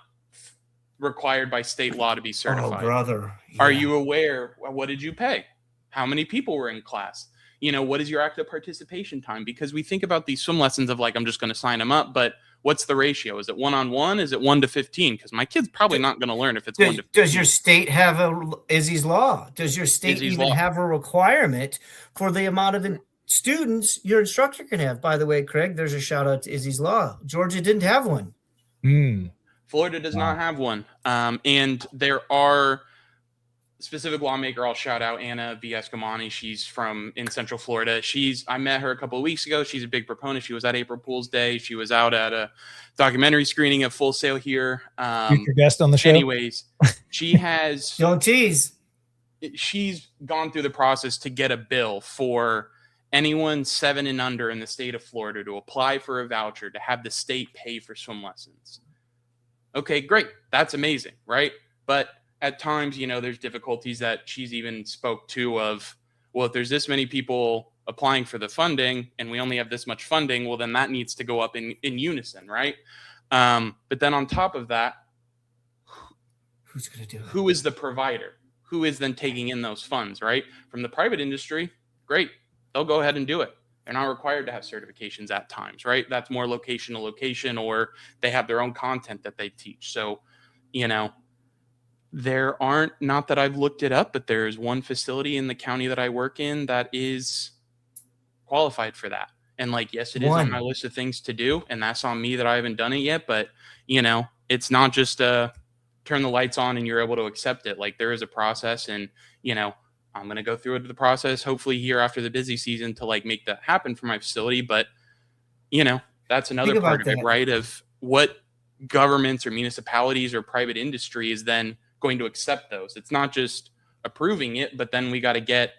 required by state law to be certified? Oh, brother. Yeah. Are you aware? What did you pay? How many people were in class? What is your active participation time? Because we think about these swim lessons of like, I'm just going to sign them up, but what's the ratio? Is it 1-on-1? Is it 1 to 15? Because my kid's probably not going to learn if it's 1 to 15. Does your state have a Izzy's law? Does your state even have a requirement for the amount of students your instructor can have? By the way, Craig, there's a shout out to Izzy's law. Georgia didn't have one. Florida does not have one. And there are specific lawmaker, I'll shout out Anna V. Escamani. She's in Central Florida. I met her a couple of weeks ago. She's a big proponent. She was at April Fool's Day. She was out at a documentary screening of Full Sail here. Future guest on the show. Anyways, she has don't tease. She's gone through the process to get a bill for anyone 7 and under in the state of Florida to apply for a voucher to have the state pay for swim lessons. Okay, great. That's amazing, right? But at times, there's difficulties that she's even spoke to of, well, if there's this many people applying for the funding and we only have this much funding, well, then that needs to go up in unison, right? But then on top of that, who's going to do it? Who is the provider? Who is then taking in those funds, right? From the private industry, great. They'll go ahead and do it. They're not required to have certifications at times, right? That's more location to location, or they have their own content that they teach. So, there aren't, not that I've looked it up, but there's one facility in the county that I work in that is qualified for that. And yes, it is on my list of things to do. And that's on me that I haven't done it yet. But, it's not just turn the lights on and you're able to accept it. There is a process, and, I'm going to go through the process, hopefully here after the busy season, to make that happen for my facility. But, that's another part of it, right? Of what governments or municipalities or private industry is then going to accept those. It's not just approving it, but then we got to get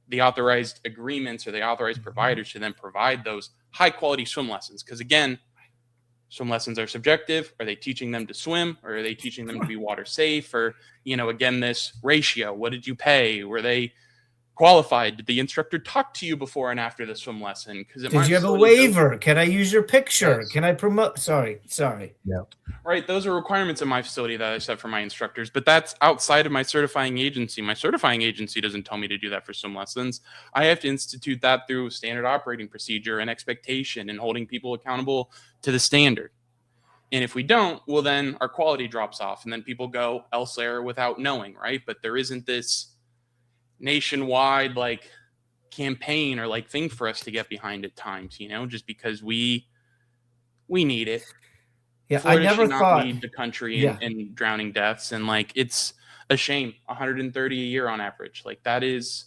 the authorized agreements or the authorized providers to then provide those high quality swim lessons. Because again, swim lessons are subjective. Are they teaching them to swim, or are they teaching them to be water safe? Or, again, this ratio, what did you pay? Were they qualified? Did the instructor talk to you before and after the swim lesson? Did you have a waiver? Can I use your picture? Yes. Can I promote? Sorry. Yeah. Right. Those are requirements in my facility that I set for my instructors, but that's outside of my certifying agency. My certifying agency doesn't tell me to do that for swim lessons. I have to institute that through standard operating procedure and expectation and holding people accountable to the standard. And if we don't, well, then our quality drops off and then people go elsewhere without knowing, right? But there isn't this nationwide campaign or thing for us to get behind at times, just because we we need it. Yeah, Florida I never should not thought. lead the country Yeah. in drowning deaths, and like it's a shame. 130 a year on average, like that is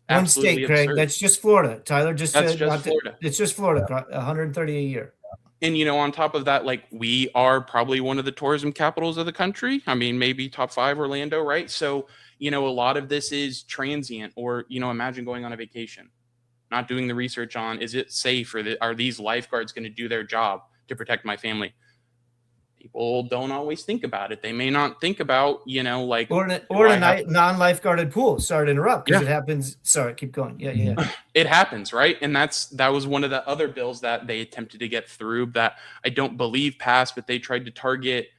One absolutely state, Craig. absurd. That's just Florida. Tyler just That's said just Florida. It's just Florida. 130 a year. And you know, on top of that, like we are probably one of the tourism capitals of the country. I mean, maybe top 5 Orlando, right? So, you know, a lot of this is transient, or, you know, imagine going on a vacation, not doing the research on, is it safe, or are these lifeguards going to do their job to protect my family? People don't always think about it. They may not think about, you know, like, or in a non-lifeguarded pool. Sorry to interrupt, because it happens. Sorry, keep going. Yeah. It happens, right? And that was one of the other bills that they attempted to get through that I don't believe passed, but they tried to target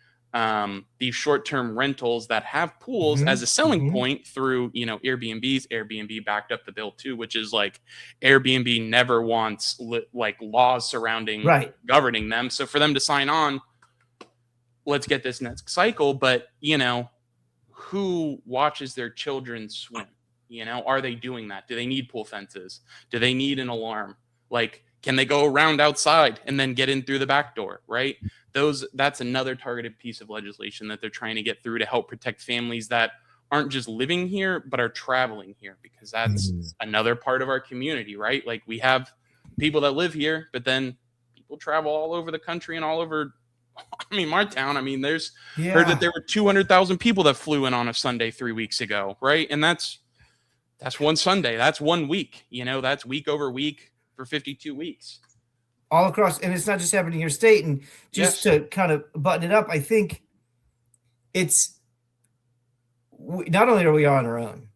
these short-term rentals that have pools as a selling point through, you know, Airbnbs. Airbnb backed up the bill too, which is like Airbnb never wants like laws surrounding governing them. So for them to sign on, let's get this next cycle. But, you know, who watches their children swim? You know, are they doing that? Do they need pool fences? Do they need an alarm? Like, can they go around outside and then get in through the back door, right? That's another targeted piece of legislation that they're trying to get through to help protect families that aren't just living here, but are traveling here, because that's another part of our community, right? Like, we have people that live here, but then people travel all over the country and all over, I mean, my town. I mean, heard that there were 200,000 people that flew in on a Sunday 3 weeks ago, right? And that's one Sunday. That's 1 week. You know, that's week over week for 52 weeks. All across, and it's not just happening in your state. And just to kind of button it up, I think it's not only are we on our own,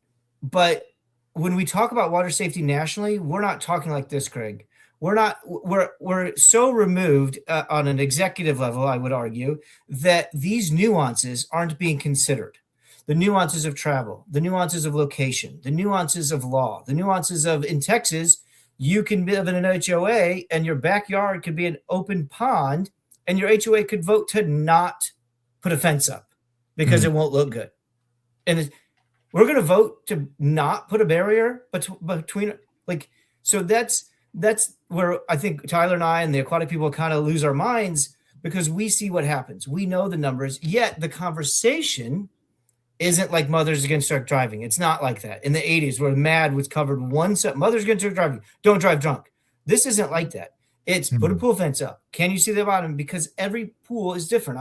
but when we talk about water safety nationally, we're not talking like this, Craig. We're so removed on an executive level, I would argue, that these nuances aren't being considered. The nuances of travel, the nuances of location, the nuances of law, the nuances of, in Texas, you can live in an HOA and your backyard could be an open pond, and your HOA could vote to not put a fence up because it won't look good. And we're going to vote to not put a barrier between, like, so that's where I think Tyler and I and the aquatic people kind of lose our minds, because we see what happens. We know the numbers, yet the conversation isn't like mothers against drunk driving. It's not like that. In the 80s, where MAD was covered mothers against drunk driving. Don't drive drunk. This isn't like that. It's put a pool fence up. Can you see the bottom? Because every pool is different.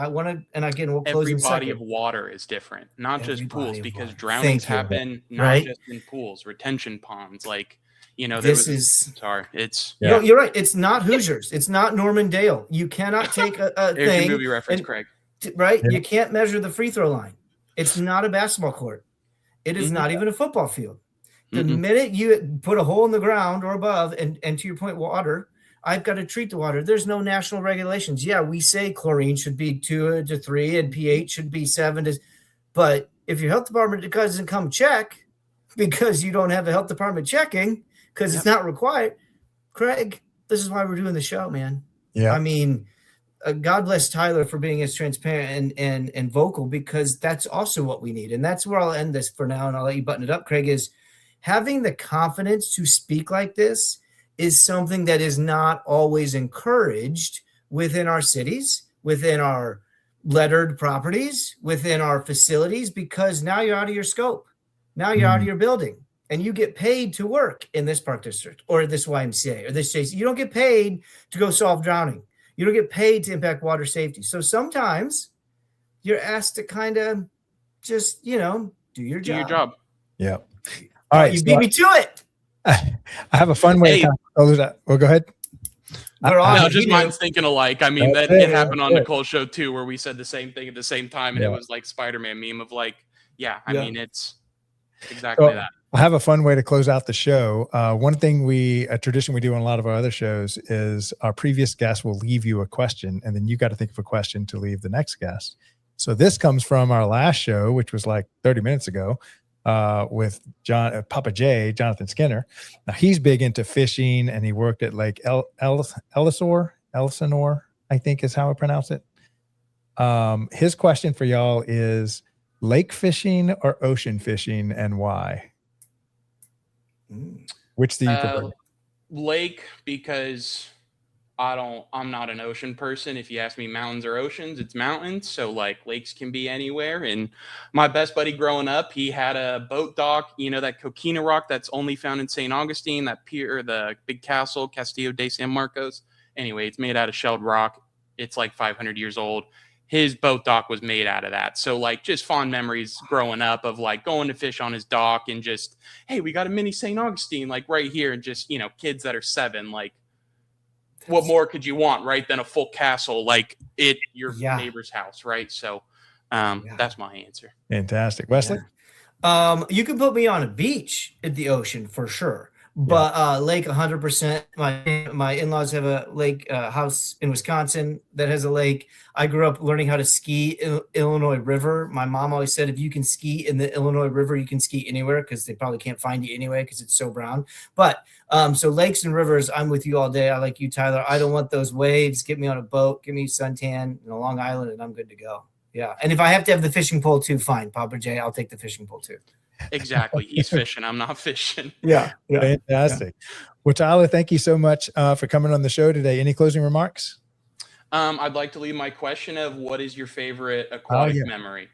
And again, we'll close in a second. Every body of water is different, not just pools, because drownings happen not just in pools, retention ponds, like, you know, you're right. It's not Hoosiers. It's not Norman Dale. You cannot take a thing. Movie reference, Craig. Right? Yeah. You can't measure the free throw line. It's not a basketball court. It is not even a football field. The minute you put a hole in the ground or above, and to your point, water, I've got to treat the water. There's no national regulations. Yeah, we say chlorine should be 2 to 3 and pH should be 7 to, but if your health department doesn't come check because you don't have a health department checking, because it's not required. Craig, this is why we're doing the show, man. Yeah. I mean, God bless Tyler for being as transparent and vocal, because that's also what we need. And that's where I'll end this for now, and I'll let you button it up, Craig, is having the confidence to speak like this is something that is not always encouraged within our cities, within our lettered properties, within our facilities, because now you're out of your scope. Now you're out of your building. And you get paid to work in this park district or this YMCA or this JC. You don't get paid to go solve drowning. You don't get paid to impact water safety. So sometimes you're asked to kind of just, you know, do your job. Yeah. All right. You beat me to it. I have a fun way to close that. Well, go ahead. Just mine's thinking alike. I mean, it happened on Nicole's show too, where we said the same thing at the same time. And it was like Spider-Man meme of like, I mean, it's exactly that. I have a fun way to close out the show. One thing a tradition we do on a lot of our other shows is our previous guest will leave you a question, and then you got to think of a question to leave the next guest. So this comes from our last show, which was like 30 minutes ago, with Papa J, Jonathan Skinner. Now he's big into fishing, and he worked at Lake Elsinore, I think is how I pronounce it. His question for y'all is lake fishing or ocean fishing, and why? Which do you prefer? Lake, because I'm not an ocean person. If you ask me mountains or oceans, it's mountains. So like lakes can be anywhere. And my best buddy growing up, he had a boat dock, that coquina rock that's only found in St. Augustine, that pier, the big castle, Castillo de San Marcos. Anyway, it's made out of shelled rock. It's like 500 years old. His boat dock was made out of that. So like just fond memories growing up of like going to fish on his dock and just, hey, we got a mini St. Augustine, like right here. And just, kids that are 7, like, what more could you want, right, than a full castle like your neighbor's house, right? So that's my answer. Fantastic. Wesley? Yeah. You can put me on a beach at the ocean for sure, but lake 100%. My in-laws have a lake house in Wisconsin that has a lake. I grew up learning how to ski in Illinois River. My mom always said if you can ski in the Illinois River, you can ski anywhere because they probably can't find you anyway because it's so brown. But so lakes and rivers, I'm with you all day. I like you, Tyler. I don't want those waves. Get me on a boat. Give me suntan in a Long Island, and I'm good to go. Yeah. And if I have to have the fishing pole too, fine. Papa J, I'll take the fishing pole too. Exactly. He's fishing. I'm not fishing. Yeah. Fantastic. Well, Tyler, thank you so much for coming on the show today. Any closing remarks? I'd like to leave my question of what is your favorite aquatic memory?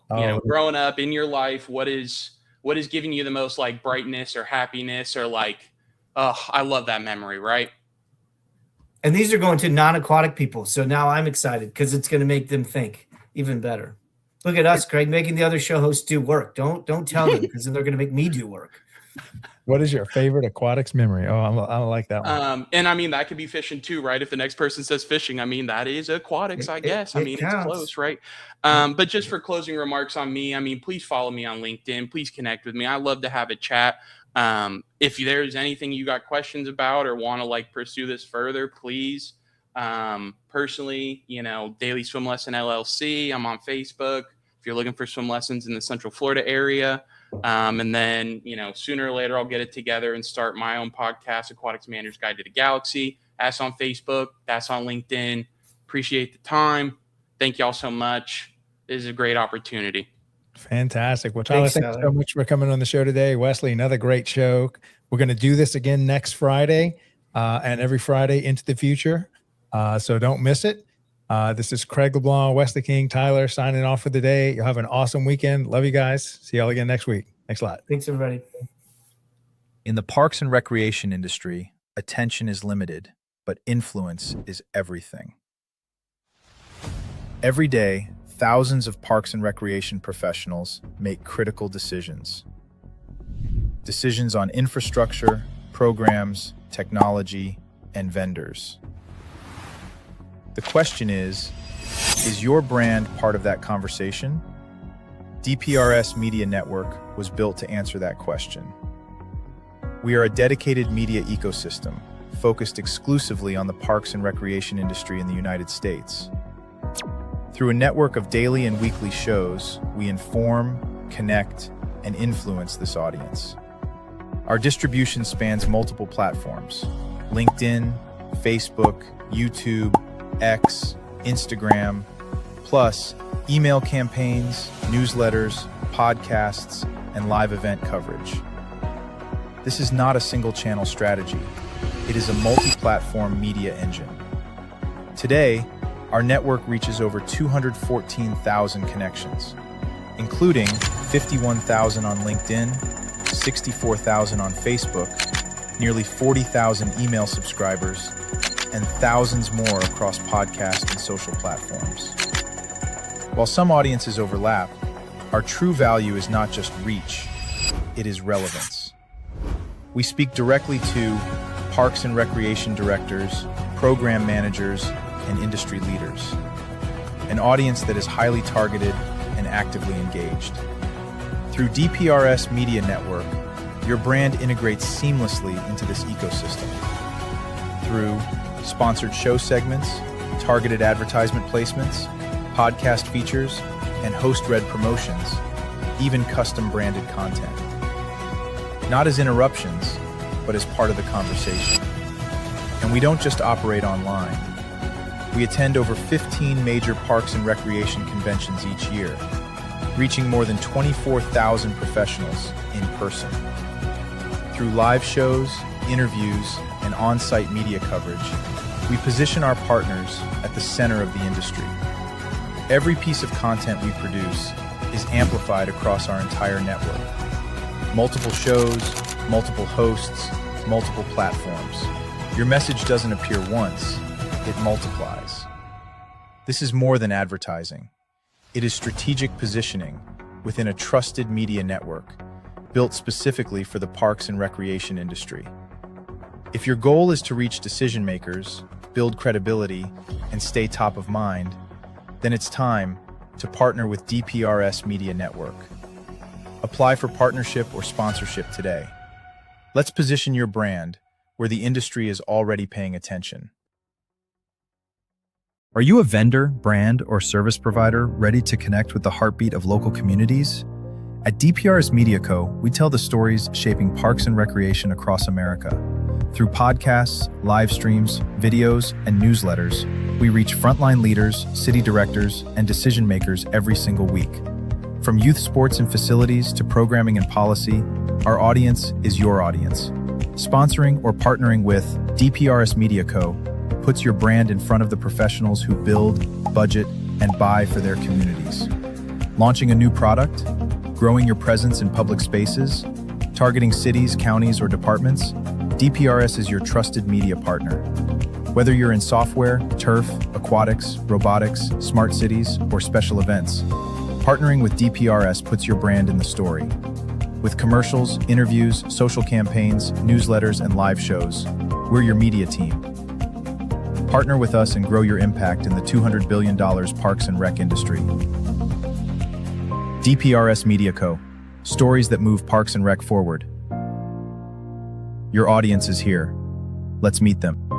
Growing up in your life, what is giving you the most like brightness or happiness or like, oh, I love that memory, right? And these are going to non-aquatic people. So now I'm excited because it's going to make them think even better. Look at us, Craig, making the other show hosts do work. Don't tell them because then they're going to make me do work. What is your favorite aquatics memory? Oh, I like that one. And I mean, that could be fishing too, right? If the next person says fishing, I mean, that is aquatics, I guess. It's close, right? But just for closing remarks on me, I mean, please follow me on LinkedIn. Please connect with me. I love to have a chat. If there's anything you got questions about or want to like pursue this further, please. Personally, Daly Swim Lesson LLC. I'm on Facebook. If you're looking for swim lessons in the Central Florida area. And then, sooner or later, I'll get it together and start my own podcast, Aquatics Manager's Guide to the Galaxy. That's on Facebook. That's on LinkedIn. Appreciate the time. Thank y'all so much. This is a great opportunity. Fantastic. Well, Tyler, thank you so much for coming on the show today. Wesley, another great show. We're going to do this again next Friday and every Friday into the future. So don't miss it. This is Craig LeBlanc, Wesley King, Tyler signing off for the day. You'll have an awesome weekend. Love you guys. See y'all again next week. Thanks a lot. Thanks, everybody. In the parks and recreation industry, attention is limited, but influence is everything. Every day, thousands of parks and recreation professionals make critical decisions. Decisions on infrastructure, programs, technology, and vendors. The question is your brand part of that conversation? DPRS Media Network was built to answer that question. We are a dedicated media ecosystem focused exclusively on the parks and recreation industry in the United States. Through a network of daily and weekly shows, we inform, connect, and influence this audience. Our distribution spans multiple platforms: LinkedIn, Facebook, YouTube, X, Instagram, plus email campaigns, newsletters, podcasts, and live event coverage. This is not a single channel strategy. It is a multi-platform media engine. Today, our network reaches over 214,000 connections, including 51,000 on LinkedIn, 64,000 on Facebook, nearly 40,000 email subscribers, and thousands more across podcast and social platforms. While some audiences overlap, our true value is not just reach, it is relevance. We speak directly to parks and recreation directors, program managers, and industry leaders, an audience that is highly targeted and actively engaged. Through DPRS Media Network, your brand integrates seamlessly into this ecosystem. Through sponsored show segments, targeted advertisement placements, podcast features, and host-read promotions, even custom branded content. Not as interruptions, but as part of the conversation. And we don't just operate online. We attend over 15 major parks and recreation conventions each year, reaching more than 24,000 professionals in person. Through live shows, interviews, and on-site media coverage, we position our partners at the center of the industry. Every piece of content we produce is amplified across our entire network. Multiple shows, multiple hosts, multiple platforms. Your message doesn't appear once, it multiplies. This is more than advertising. It is strategic positioning within a trusted media network built specifically for the parks and recreation industry. If your goal is to reach decision makers, build credibility, and stay top of mind, then it's time to partner with DPRS Media Network. Apply for partnership or sponsorship today. Let's position your brand where the industry is already paying attention. Are you a vendor, brand, or service provider ready to connect with the heartbeat of local communities? At DPRS Media Co., we tell the stories shaping parks and recreation across America. Through podcasts, live streams, videos, and newsletters, we reach frontline leaders, city directors, and decision makers every single week. From youth sports and facilities to programming and policy, our audience is your audience. Sponsoring or partnering with DPRS Media Co. puts your brand in front of the professionals who build, budget, and buy for their communities. Launching a new product, growing your presence in public spaces, targeting cities, counties, or departments, DPRS is your trusted media partner. Whether you're in software, turf, aquatics, robotics, smart cities, or special events, partnering with DPRS puts your brand in the story. With commercials, interviews, social campaigns, newsletters, and live shows, we're your media team. Partner with us and grow your impact in the $200 billion parks and rec industry. DPRS Media Co. Stories that move parks and rec forward. Your audience is here. Let's meet them.